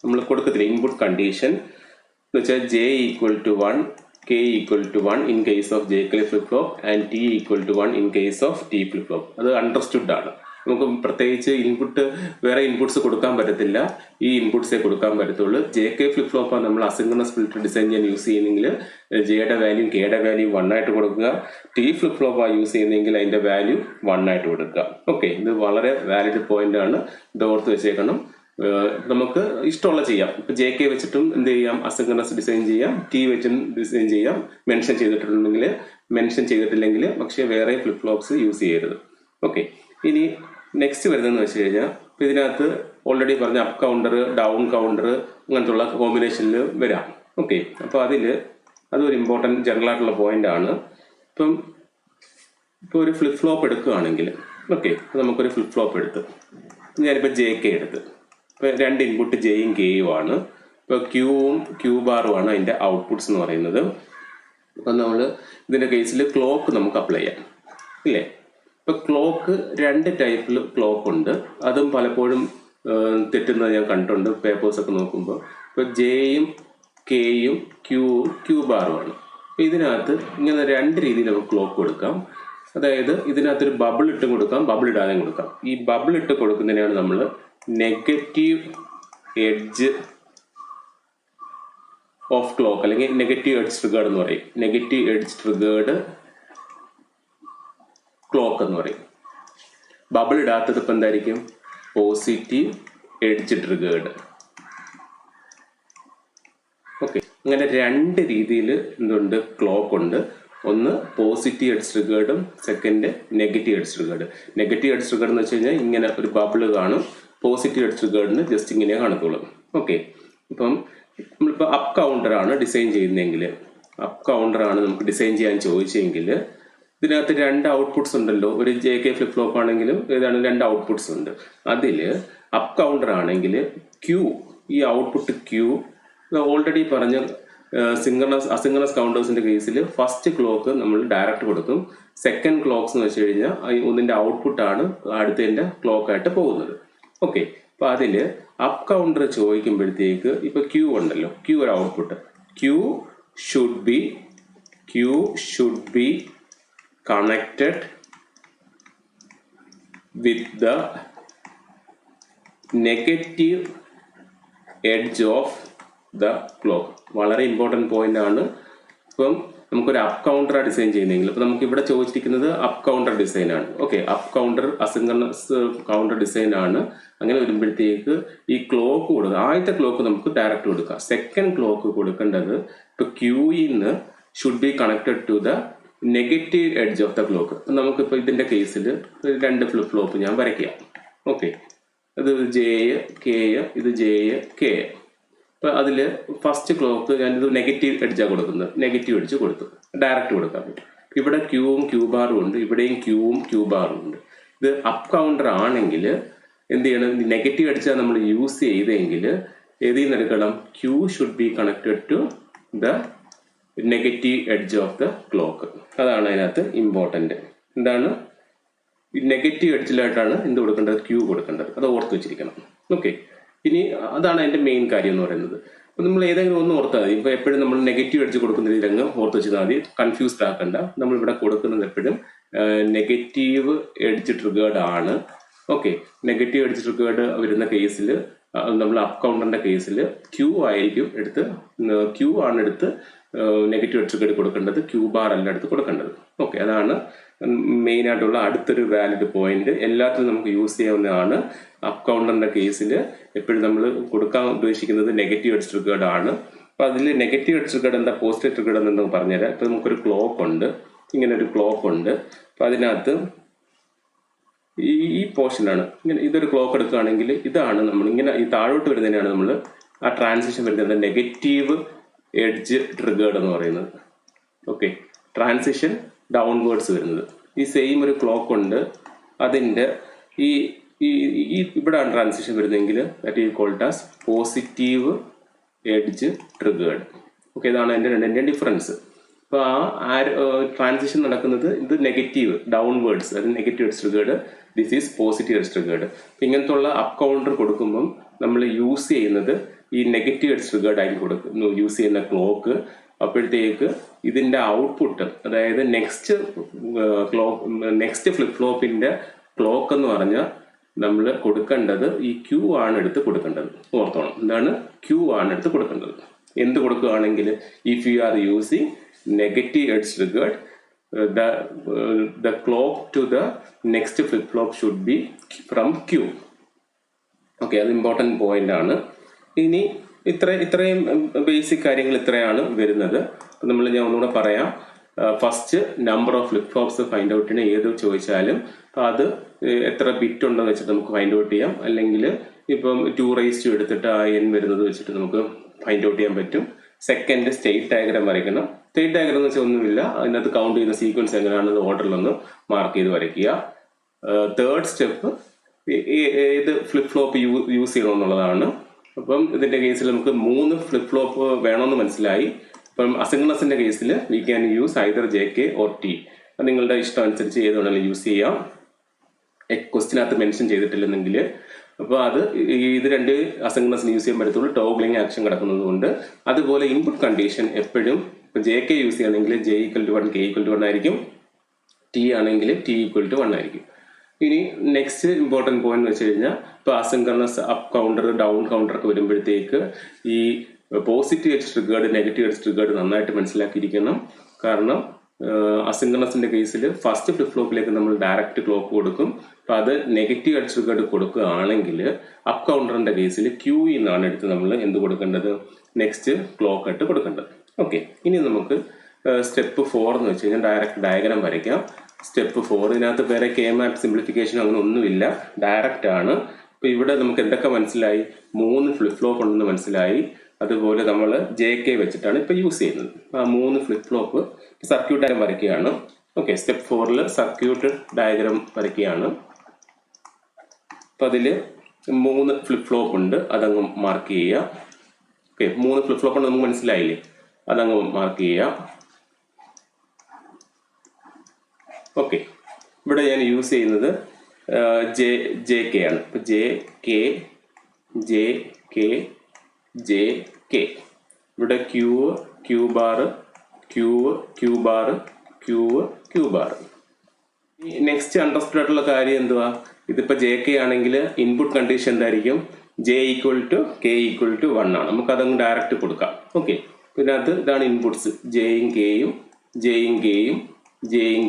നമ്മൾ കൊടുക്കത്തില്ല. ഇൻപുട്ട് കണ്ടീഷൻ എന്ന് വെച്ചാൽ J=1, K=1 in case of JK flip flop and T=1 in case of T flip flop. അത് അണ്ടർസ്റ്റുഡ് ആണ്. നമുക്ക് പ്രത്യേകിച്ച് വേറെ ഇൻപുട്സ് കൊടുക്കാൻ പറ്റത്തില്ല, ഈ ഇൻപുട്സേ കൊടുക്കാൻ പറ്റത്തുള്ളൂ. JK ഫ്ലിപ്പ് ഫ്ലോപ്പാണ് നമ്മൾ അസിൻക്രണസ് ഫിൽറ്റർ ഡിസൈൻ ചെയ്യാൻ യൂസ് ചെയ്യുന്നെങ്കിൽ Jയുടെ വാല്യൂ Kയുടെ വാല്യൂ 1 ആയിട്ട് കൊടുക്കുക. T ഫ്ലിപ്പ് ഫ്ലോപ്പാണ് യൂസ് ചെയ്യുന്നതെങ്കിൽ അതിന്റെ വാല്യൂ 1 ആയിട്ട് കൊടുക്കുക. ഓക്കെ, ഇത് വളരെ വാലിഡ് പോയിന്റ് ആണ്, ഇത് ഓർത്ത് വെച്ചേക്കണം. നമുക്ക് ഇഷ്ടമുള്ള ചെയ്യാം. ഇപ്പൊ JK വെച്ചിട്ടും എന്ത് ചെയ്യാം, അസിൻക്രണസ് ഡിസൈൻ ചെയ്യാം, T വെച്ചും ഡിസൈൻ ചെയ്യാം. മെൻഷൻ ചെയ്തിട്ടുണ്ടെങ്കിൽ, മെൻഷൻ ചെയ്തിട്ടില്ലെങ്കിൽ പക്ഷേ വേറെ ഫ്ലിപ്പ് ഫ്ലോപ്സ് യൂസ് ചെയ്യരുത്. ഓക്കെ, ഇനി നെക്സ്റ്റ് വരുന്നതെന്ന് വെച്ച് കഴിഞ്ഞാൽ ഇതിനകത്ത് ഓൾറെഡി പറഞ്ഞ അപ്പ് കൗണ്ടർ, ഡൗൺ കൗണ്ടർ, അങ്ങനത്തുള്ള കോമ്പിനേഷനിൽ വരാം. ഓക്കെ, അപ്പോൾ അതൊരു ഇമ്പോർട്ടൻറ്റ് ജനറൽ ആയിട്ടുള്ള പോയിന്റ് ആണ്. ഇപ്പം ഇപ്പോൾ ഒരു ഫ്ലിപ്പ് ഫ്ലോപ്പ് എടുക്കുകയാണെങ്കിൽ ഓക്കെ, നമുക്കൊരു ഫ്ലിപ്പ് ഫ്ലോപ്പ് എടുത്ത് ഞാനിപ്പോൾ JK എടുത്ത്, ഇപ്പോൾ 2 ഇൻപുട്ട് Jയും Kയും ആണ്. ഇപ്പോൾ Qവും Q ബാറും ആണ് അതിൻ്റെ ഔട്ട്പുട്ട്സ് എന്ന് പറയുന്നത്. അപ്പം നമ്മൾ ഇതിൻ്റെ കേസിൽ ക്ലോക്ക് നമുക്ക് അപ്ലൈ ചെയ്യാം ഇല്ലേ. ഇപ്പോൾ ക്ലോക്ക് 2 ടൈപ്പിൽ ക്ലോക്ക് ഉണ്ട്. അതും പലപ്പോഴും തെറ്റുന്നത് ഞാൻ കണ്ടിട്ടുണ്ട് പേപ്പേഴ്സൊക്കെ നോക്കുമ്പോൾ. ഇപ്പോൾ Jയും Kയും Qവും Q ബാറുമാണ്. അപ്പോൾ ഇതിനകത്ത് ഇങ്ങനെ 2 രീതിയിൽ നമുക്ക് ക്ലോക്ക് കൊടുക്കാം. അതായത് ഇതിനകത്തൊരു ബബിൾ ഇട്ട് കൊടുക്കാം, ബബിൾ ഇടാതെ കൊടുക്കാം. ഈ ബബിൾ ഇട്ട് കൊടുക്കുന്നതിനാണ് നമ്മൾ നെഗറ്റീവ് എഡ്ജ് ഓഫ് ക്ലോക്ക് അല്ലെങ്കിൽ നെഗറ്റീവ് എഡ്ജ് ട്രിഗേർഡ് എന്ന് പറയും. നെഗറ്റീവ് എഡ്ജ് ട്രിഗേർഡ് ക്ലോക്ക് എന്ന് പറയും. ബബിൾ ഇടാത്തത് ഇപ്പം എന്തായിരിക്കും? Positive edge triggered. ഓക്കെ, അങ്ങനെ 2 രീതിയിൽ എന്തുണ്ട് ക്ലോക്ക് ഉണ്ട്. ഒന്ന് പോസിറ്റീവ് എഡ്ജ് ട്രിഗേർഡും second negative edge triggered. Negative edge triggered എന്ന് വെച്ച് കഴിഞ്ഞാൽ ഇങ്ങനെ ഒരു ബബിൾ കാണും. പോസിറ്റീവ് എഡ്ജ് ട്രിഗേർഡിന് ജസ്റ്റ് ഇങ്ങനെ കാണത്തുള്ളൂ. ഓക്കെ, ഇപ്പം നമ്മളിപ്പോൾ അപ്പ് കൗണ്ടറാണ് ഡിസൈൻ ചെയ്യുന്നതെങ്കിൽ, അപ്പ് കൗണ്ടറാണ് നമുക്ക് ഡിസൈൻ ചെയ്യാൻ ചോദിച്ചെങ്കിൽ ഇതിനകത്ത് 2 ഔട്ട്പുട്ട്സ് ഉണ്ടല്ലോ. ഒരു JK ഫ്ലിപ്പ് ഫ്ലോപ്പ് ആണെങ്കിലും ഏതാണ് 2 ഔട്ട്പുട്ട്സ് ഉണ്ട്. അതിൽ അപ്പ് കൗണ്ടർ ആണെങ്കിൽ Q, ഈ ഔട്ട്പുട്ട് Q ഓൾറെഡി പറഞ്ഞ അസിംഗണസ് കൗണ്ടേഴ്സിന്റെ കേസിൽ ഫസ്റ്റ് ക്ലോക്ക് നമ്മൾ ഡയറക്റ്റ് കൊടുക്കും. സെക്കൻഡ് ക്ലോക്സ് എന്ന് വെച്ച് കഴിഞ്ഞാൽ ഒന്നിന്റെ ഔട്ട്പുട്ടാണ് അടുത്തതിന്റെ ക്ലോക്കായിട്ട് പോകുന്നത്. ഓക്കെ, അപ്പൊ അതിൽ അപ്പ് കൗണ്ടർ ചോദിക്കുമ്പോഴത്തേക്ക് ഇപ്പൊ Q ഉണ്ടല്ലോ, Q ഒരു output. Q should be connected with the negative edge of the clock. വളരെ ഇമ്പോർട്ടൻറ്റ് പോയിന്റ് ആണ്. ഇപ്പം നമുക്കൊരു അപ്പ് കൗണ്ടർ ഡിസൈൻ ചെയ്യുന്നെങ്കിൽ, ഇപ്പം നമുക്ക് ഇവിടെ ചോദിച്ചിരിക്കുന്നത് അപ്പ് കൗണ്ടർ ഡിസൈൻ ആണ്. Okay, up counter asynchronous counter design ആണ്. അങ്ങനെ വരുമ്പോഴത്തേക്ക് ഈ ക്ലോക്ക് കൊടുക്കുക, ആദ്യത്തെ ക്ലോക്ക് നമുക്ക് ഡയറക്റ്റ് കൊടുക്കാം. സെക്കൻഡ് ക്ലോക്ക് കൊടുക്കേണ്ടത് ഇപ്പൊ Qന്ന് should be connected to the negative edge of the clock. നമുക്കിപ്പോൾ ഇതിന്റെ കേസിൽ 2 ഫ്ലിപ്പ് ഫ്ലോപ്പ് ഞാൻ വരയ്ക്കാം. ഓക്കെ, ഇത് J K, ഇത് J K. അപ്പോൾ അതിൽ ഫസ്റ്റ് ക്ലോക്ക് ഞാനിത് നെഗറ്റീവ് എഡ്ജാണ് കൊടുക്കുന്നത്. നെഗറ്റീവ് എഡ്ജ് കൊടുത്തു, ഡയറക്റ്റ് കൊടുക്കാൻ പറ്റും. ഇവിടെ Qവും Q ബാറും ഉണ്ട്, ഇവിടെയും Qവും Q ബാറും ഉണ്ട്. ഇത് അപ്പ് കൗണ്ടർ ആണെങ്കിൽ എന്ത് ചെയ്യണം? നെഗറ്റീവ് എഡ്ജാണ് നമ്മൾ യൂസ് ചെയ്തെങ്കിൽ ഏതിൽ നിന്ന് എടുക്കണം? Q should be connected to the negative edge of the clock. അതാണ് അതിനകത്ത് ഇമ്പോർട്ടൻ്റ്. എന്താണ്? നെഗറ്റീവ് എഡ്ജിലായിട്ടാണ് എന്ത് കൊടുക്കേണ്ടത്? Q കൊടുക്കേണ്ടത്. അത് ഓർത്ത് വെച്ചിരിക്കണം. ഓക്കെ, ഇനി അതാണ് അതിന്റെ മെയിൻ കാര്യം എന്ന് പറയുന്നത്. അപ്പം നമ്മൾ ഏതെങ്കിലും ഒന്ന് ഓർത്താൽ മതി. ഇപ്പോൾ എപ്പോഴും നമ്മൾ നെഗറ്റീവ് എഡ്ജ് കൊടുക്കുന്ന രീതിയിൽ ഓർത്ത് വെച്ചാൽ മതി, കൺഫ്യൂസ്ഡ് ആക്കണ്ട. നമ്മളിവിടെ കൊടുക്കുന്നത് എപ്പോഴും നെഗറ്റീവ് എഡ്ജ് ട്രിഗേർഡ് ആണ്. ഓക്കെ, നെഗറ്റീവ് എഡ്ജ് ട്രിഗേർഡ് വരുന്ന കേസിൽ നമ്മൾ അപ്പ് കൗണ്ടറിന്റെ കേസിൽ Q ആയിരിക്കും എടുത്ത്, Q ആണ് എടുത്ത് നെഗറ്റീവ് എഡ്ജ് ട്രിഗേർഡ് കൊടുക്കേണ്ടത്, Q ബാർ അല്ല എടുത്ത് കൊടുക്കേണ്ടത്. ഓക്കെ, അതാണ് മെയിൻ ആയിട്ടുള്ള അടുത്തൊരു വാലിഡ് പോയിന്റ്. എല്ലാത്തിനും നമുക്ക് യൂസ് ചെയ്യാവുന്നതാണ്. അപ്പ് കൗണ്ടറിന്റെ കേസിൽ എപ്പോഴും നമ്മൾ കൊടുക്കാൻ ഉദ്ദേശിക്കുന്നത് നെഗറ്റീവ് എഡ്ജ് ട്രിഗേർഡ് ആണ്. അപ്പൊ അതിൽ നെഗറ്റീവ് എഡ്ജ് ട്രിഗേർഡ് എന്താ, പോസിറ്റീവ് ട്രിഗേർഡ് എന്ന് പറഞ്ഞുതരാം. ഇപ്പൊ നമുക്കൊരു ക്ലോക്ക് ഉണ്ട്, ഇങ്ങനെ ഒരു ക്ലോക്ക് ഉണ്ട്. അപ്പൊ അതിനകത്ത് ഈ പോർഷനാണ് ഇങ്ങനെ, ഇതൊരു ക്ലോക്ക് എടുക്കുകയാണെങ്കിൽ ഇതാണ് നമ്മൾ ഇങ്ങനെ ഈ താഴോട്ട് വരുന്നതിനാണ് നമ്മൾ ആ ട്രാൻസിഷൻ വരുന്നത് നെഗറ്റീവ് എഡ്ജ് ട്രിഗേർഡ് എന്ന് പറയുന്നത്. ഓക്കെ, ട്രാൻസിഷൻ ഡൗൺവേർഡ്സ് വരുന്നത്. ഈ സെയിം ഒരു ക്ലോക്ക് ഉണ്ട്, അതിൻ്റെ ഈ ഇവിടെയാണ് ട്രാൻസിഷൻ വരുന്നതെങ്കിൽ that is called as positive edge triggered. Okay, ഇതാണ് അതിൻ്റെ രണ്ടിൻ്റെയും ഡിഫറൻസ്. അപ്പോൾ ആ ട്രാൻസിഷൻ നടക്കുന്നത് ഇത് നെഗറ്റീവ് ഡൗൺവേർഡ്സ്, അത് negative edge triggered, this is positive edge triggered. അപ്പം ഇങ്ങനത്തെ ഉള്ള അപ്പ് കൗണ്ടർ കൊടുക്കുമ്പം നമ്മൾ യൂസ് ചെയ്യുന്നത് ഈ നെഗറ്റീവ് എഡ്ജ് ട്രിഗേർഡ് ആയി കൊടുക്കുന്നു യൂസ് ചെയ്യുന്ന ക്ലോക്ക്. അപ്പോഴത്തേക്ക് ഇതിൻ്റെ ഔട്ട്പുട്ട്, അതായത് നെക്സ്റ്റ് ഫ്ലിപ്പ് ഫ്ലോപ്പിൻ്റെ ക്ലോക്ക് എന്ന് പറഞ്ഞാൽ നമ്മൾ കൊടുക്കേണ്ടത് ഈ Q ആണ് എടുത്ത് കൊടുക്കേണ്ടത്. ഓർത്തോണം, എന്താണ്? Q ആണ് എടുത്ത് കൊടുക്കേണ്ടത്. എന്ത് കൊടുക്കുകയാണെങ്കിൽ if you are using negative edge triggered, the clock to the next flip flop should be from Q. Okay, അത് ഇമ്പോർട്ടൻറ്റ് പോയിന്റ് ആണ്. ഇനി ഇത്രയും ബേസിക് കാര്യങ്ങൾ ഇത്രയാണ് വരുന്നത്. അപ്പം ഞാൻ ഒന്നുകൂടെ പറയാം. First number of flip flops find out ചെയ്യണം. ഏത് ചോദിച്ചാലും അത് എത്ര ബിറ്റ് ഉണ്ടെന്ന് വെച്ചിട്ട് നമുക്ക് ഫൈൻഡ് ഔട്ട് ചെയ്യാം. അല്ലെങ്കിൽ ഇപ്പം 2 എടുത്തിട്ട് ആ n വരുന്നത് വെച്ചിട്ട് നമുക്ക് ഫൈൻഡ് ഔട്ട് ചെയ്യാൻ പറ്റും. സെക്കൻഡ് സ്റ്റേറ്റ് ഡയഗ്രാം വരയ്ക്കണം. സ്റ്റേറ്റ് ഡയഗ്രം എന്ന് വെച്ചാൽ ഒന്നുമില്ല, അതിനകത്ത് കൗണ്ട് ചെയ്യുന്ന സീക്വൻസ് എങ്ങനെയാണെന്ന് ഓർഡറിലൊന്ന് മാർക്ക് ചെയ്ത് വരയ്ക്കുക. തേർഡ് സ്റ്റെപ്പ് ഏത് ഫ്ലിപ്പ് ഫ്ലോപ്പ് യൂസ് ചെയ്യണമെന്നുള്ളതാണ്. അപ്പം ഇതിന്റെ കേസിൽ നമുക്ക് 3 ഫ്ലിപ്പ് ഫ്ലോപ്പ് വേണമെന്ന് മനസ്സിലായി. ഇപ്പം അസിൻക്രണസിന്റെ കേസിൽ we can use either JK or T. നിങ്ങളുടെ ഇഷ്ടം അനുസരിച്ച് ഏത് വേണമെങ്കിലും യൂസ് ചെയ്യാം. ക്വസ്റ്റിനകത്ത് മെൻഷൻ ചെയ്തിട്ടില്ലെന്നെങ്കിൽ അപ്പോൾ അത് ഇത് 2 അസിൻക്രണസിന് യൂസ് ചെയ്യാൻ പറ്റത്തുള്ളൂ, ടോഗ്ലിംഗ് ആക്ഷൻ കിടക്കുന്നത് കൊണ്ട്. അതുപോലെ ഇൻപുട്ട് കണ്ടീഷൻ എപ്പോഴും ഇപ്പം JK യൂസ് ചെയ്യുകയാണെങ്കിൽ J = 1 K = 1 ആയിരിക്കും, T ആണെങ്കിൽ T = 1 ആയിരിക്കും. ഇനി നെക്സ്റ്റ് ഇമ്പോർട്ടൻറ്റ് പോയിന്റ് വെച്ച് കഴിഞ്ഞാൽ ഇപ്പോൾ asynchronous up counter down counter ഒക്കെ വരുമ്പോഴത്തേക്ക് ഈ positive edge triggered negative edge triggered നന്നായിട്ട് മനസ്സിലാക്കിയിരിക്കണം. കാരണം അസിൻക്രണസിന്റെ കേസിൽ ഫസ്റ്റ് ഫ്ലിപ്പ് ഫ്ലോപ്പിലേക്ക് നമ്മൾ ഡയറക്റ്റ് ക്ലോക്ക് കൊടുക്കും. അപ്പൊ അത് നെഗറ്റീവ് എഡ്ജ് ട്രിഗേർഡ് കൊടുക്കുകയാണെങ്കിൽ അപ്പ് കൗണ്ടറിന്റെ കേസിൽ QE എന്നാണ് എടുത്ത് നമ്മൾ എന്ത് കൊടുക്കേണ്ടത്, നെക്സ്റ്റ് ക്ലോക്ക് ആയിട്ട് കൊടുക്കേണ്ടത്. ഓക്കെ, ഇനി നമുക്ക് സ്റ്റെപ്പ് 4 എന്ന് വെച്ച് കഴിഞ്ഞാൽ ഡയറക്റ്റ് ഡയഗ്രാം വരയ്ക്കാം. സ്റ്റെപ്പ് 4 ഇതിനകത്ത് വേറെ K-മാപ്പ് സിംപ്ലിഫിക്കേഷൻ അങ്ങനെ ഒന്നുമില്ല, ഡയറക്റ്റ് ആണ്. ഇപ്പൊ ഇവിടെ നമുക്ക് എന്തൊക്കെ മനസ്സിലായി, 3 ഫ്ലിപ്പ് ഫ്ലോപ്പ് ഉണ്ടെന്ന് മനസ്സിലായി. അതുപോലെ നമ്മൾ JK വെച്ചിട്ടാണ് ഇപ്പൊ യൂസ് ചെയ്യുന്നത്. ആ 3 ഫ്ലിപ്പ് ഫ്ലോപ്പ് സർക്യൂട്ട് ഡയഗ്രം വരയ്ക്കുകയാണ്. ഓക്കെ, സ്റ്റെപ്പ് 4 സർക്യൂട്ട് ഡയഗ്രാം വരയ്ക്കുകയാണ്. അപ്പൊ അതില് 3 ഫ്ലിപ്പ് ഫ്ലോപ്പ് ഉണ്ട്, അതങ്ങ് മാർക്ക് ചെയ്യുക. ഓക്കെ, 3 ഫ്ലിപ്പ് ഫ്ലോപ്പ് ഉണ്ട് നമുക്ക് മനസ്സിലായില്ലേ, അതങ്ങ് മാർക്ക് ചെയ്യുക. ഓക്കെ, ഇവിടെ ഞാൻ യൂസ് ചെയ്യുന്നത് JK ആണ്. ഇപ്പൊ JK ഇവിടെ Q bar Q bar Q bar. Next understood ആയിട്ടുള്ള കാര്യം എന്തുവാ, ഇതിപ്പോ JK ആണെങ്കിൽ ഇൻപുട്ട് കണ്ടീഷൻ എന്തായിരിക്കും, J = K = 1 ആണ്. നമുക്ക് അതങ്ങ് ഡയറക്റ്റ് കൊടുക്കാം. ഓക്കെ, പിന്നെ ഇതാണ് ഇൻപുട്സ് Jയും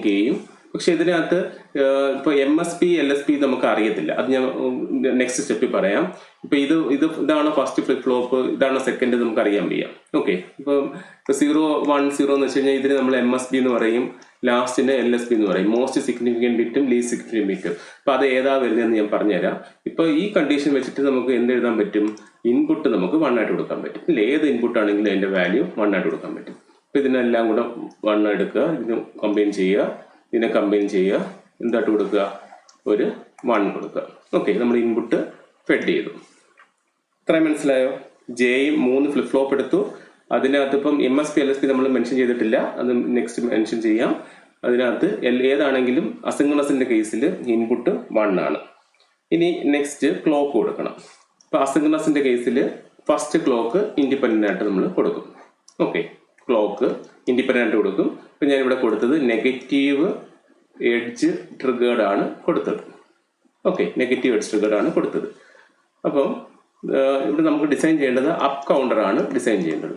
Kയും. പക്ഷെ ഇതിനകത്ത് ഇപ്പൊ MSB LSB നമുക്ക് അറിയത്തില്ല, അത് ഞാൻ നെക്സ്റ്റ് സ്റ്റെപ്പിൽ പറയാം. ഇപ്പൊ ഇതാണ് ഫസ്റ്റ് ഫ്ലിപ്പ് ഫ്ലോപ്പ്, ഇതാണ് സെക്കൻഡ്, നമുക്ക് അറിയാൻ വയ്യ. ഓക്കെ, ഇപ്പൊ 0 1 0 എന്ന് വെച്ച് കഴിഞ്ഞാൽ ഇതിന് നമ്മൾ MSB എന്ന് പറയും, ലാസ്റ്റിന് LSB എന്ന് പറയും, മോസ്റ്റ് സിഗ്നിഫിക്കന്റ് ബിറ്റും ലീസ്റ്റ് സിഗ്നിഫിക്കന്റ് ബിറ്റും. അപ്പൊ അത് ഏതാ വരുന്നതെന്ന് ഞാൻ പറഞ്ഞുതരാം. ഇപ്പൊ ഈ കണ്ടീഷൻ വെച്ചിട്ട് നമുക്ക് എന്ത് എഴുതാൻ പറ്റും, ഇൻപുട്ട് നമുക്ക് 1 ആയിട്ട് കൊടുക്കാൻ പറ്റും. ഇല്ല, ഏത് ഇൻപുട്ട് ആണെങ്കിലും അതിന്റെ വാല്യൂ 1 ആയിട്ട് കൊടുക്കാൻ പറ്റും. അപ്പൊ ഇതിനെല്ലാം കൂടെ 1 എടുക്കുക, ഇതിന് കമ്പൈൻ ചെയ്യുക, ഇതിനെ കമ്പൈൻ ചെയ്യുക, എന്തായിട്ട് കൊടുക്കുക, ഒരു 1 കൊടുക്കുക. ഓക്കെ, നമ്മൾ ഇൻപുട്ട് ഫെഡ് ചെയ്തു. ഇത്രയും മനസ്സിലായോ? Jയും 3 ഫ്ലിപ്പ് ഫ്ലോപ്പ് എടുത്തു. അതിനകത്ത് ഇപ്പം MSB LSB നമ്മൾ മെൻഷൻ ചെയ്തിട്ടില്ല, അത് നെക്സ്റ്റ് മെൻഷൻ ചെയ്യാം. അതിനകത്ത് ഏതാണെങ്കിലും അസിൻക്രണസിന്റെ കേസിൽ ഇൻപുട്ട് 1 ആണ്. ഇനി നെക്സ്റ്റ് ക്ലോക്ക് കൊടുക്കണം. ഇപ്പൊ അസിൻക്രണസിന്റെ കേസിൽ ഫസ്റ്റ് ക്ലോക്ക് ഇൻഡിപെൻഡന്റ് ആയിട്ട് നമ്മൾ കൊടുക്കും. ഓക്കെ, ക്ലോക്ക് ഇൻഡിപെൻഡന്റ് ആയിട്ട് കൊടുക്കും. ഇപ്പൊ ഞാൻ ഇവിടെ കൊടുത്തത് നെഗറ്റീവ് എഡ്ജ് ട്രിഗേർഡ് ആണ് കൊടുത്തത്. ഓക്കെ, നെഗറ്റീവ് എഡ്ജ് ട്രിഗേർഡ് ആണ് കൊടുത്തത്. അപ്പം ഇവിടെ നമുക്ക് ഡിസൈൻ ചെയ്യേണ്ടത് അപ്പ് കൗണ്ടർ ആണ് ഡിസൈൻ ചെയ്യേണ്ടത്.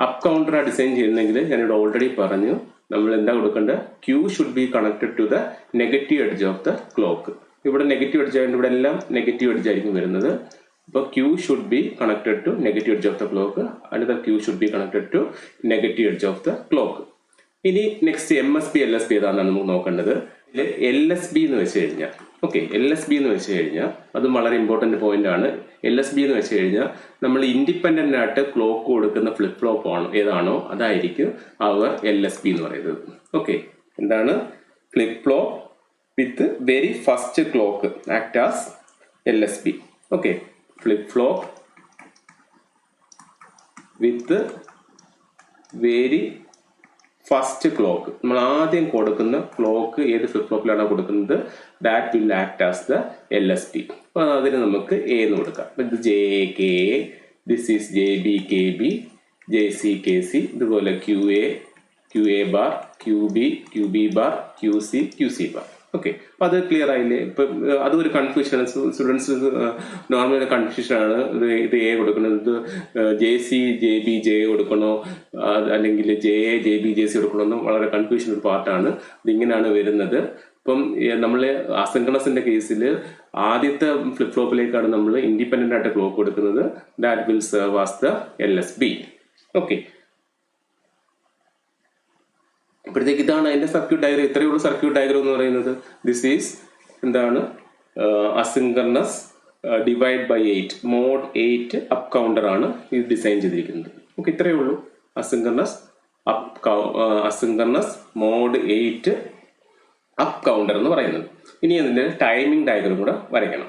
അപ്പ് കൗണ്ടർ ഡിസൈൻ ചെയ്യുന്നെങ്കിൽ ഞാനിവിടെ ഓൾറെഡി പറഞ്ഞു, നമ്മൾ എന്താ കൊടുക്കേണ്ടത്, Q should be connected to the negative edge of the clock. ഇവിടെ നെഗറ്റീവ് എഡ്ജ് ആയതുകൊണ്ട് ഇവിടെ എല്ലാം നെഗറ്റീവ് എഡ്ജ് ആയിരിക്കും വരുന്നത്. അപ്പോൾ Q should be connected to negative edge of the clock, another Q should be connected to negative edge of the clock. ഇനി next MSB LSB ഏതാണെന്നാണ് നമുക്ക് നോക്കേണ്ടത്. LSB എന്ന് വെച്ച് കഴിഞ്ഞാൽ, ഓക്കെ, LSB എന്ന് വെച്ച് കഴിഞ്ഞാൽ അതും വളരെ ഇമ്പോർട്ടന്റ് പോയിന്റ് ആണ്. LSB എന്ന് വെച്ച് കഴിഞ്ഞാൽ നമ്മൾ ഇൻഡിപെൻഡന്റ് ആയിട്ട് ക്ലോക്ക് കൊടുക്കുന്ന ഫ്ലിപ്പ് ഫ്ലോപ്പ് ആണ് ഏതാണോ അതായിരിക്കും അവർ LSB എന്ന് പറയുന്നത്. ഓക്കെ, എന്താണ്, flip flop with very first clock act as LSB. Okay, flip flop with very first clock, നമ്മൾ ആദ്യം കൊടുക്കുന്ന ക്ലോക്ക് ഏത് ഫ്ലിപ്പ് ഫ്ലോപ്പിലാണോ കൊടുക്കുന്നത്, that will act as the LSB. അപ്പൊ അതിന് നമുക്ക് A എന്ന് കൊടുക്കാം. ഇത് JK, this is JB KB, JC KC, ഇതുപോലെ QA bar, QB bar, QC bar. Okay, അപ്പൊ അത് ക്ലിയർ ആയില്ലേ? ഇപ്പൊ അതൊരു കൺഫ്യൂഷൻ, സ്റ്റുഡൻസ് നോർമൽ കൺഫ്യൂഷൻ ആണ്. ഇത് A കൊടുക്കണം, ഇത് JC JB J കൊടുക്കണോ, അല്ലെങ്കിൽ JA JB JC കൊടുക്കണമെന്നും വളരെ കൺഫ്യൂഷൻ ഒരു പാർട്ടാണ്. ഇതിങ്ങനെയാണ് വരുന്നത്. ഇപ്പം നമ്മൾ അസിൻക്രണസിന്റെ കേസിൽ ആദ്യത്തെ ഫ്ലിപ്പ് ഫ്ലോപ്പിലേക്കാണ് നമ്മൾ ഇൻഡിപെൻഡന്റ് ആയിട്ട് ക്ലോക്ക് കൊടുക്കുന്നത്. That will serve as the LSB. Okay, അപ്പോഴത്തേക്ക് ഇതാണ് അതിന്റെ സർക്യൂട്ട് ഡയഗ്രം. ഇത്രയേ ഉള്ളൂ സർക്യൂട്ട് ഡയഗ്രം എന്ന് പറയുന്നത്. ദിസ് ഈസ് എന്താണ്, asynchronous divide by 8 mod 8 up counter ആണ് ഇത് ഡിസൈൻ ചെയ്തിരിക്കുന്നത്. ഓക്കെ, ഇത്രയേ ഉള്ളൂ. Asynchronous asynchronous mod 8 up counter എന്ന് പറയുന്നത്. ഇനി അതിൻ്റെ ടൈമിംഗ് ഡയഗ്രം കൂടെ വരയ്ക്കണം.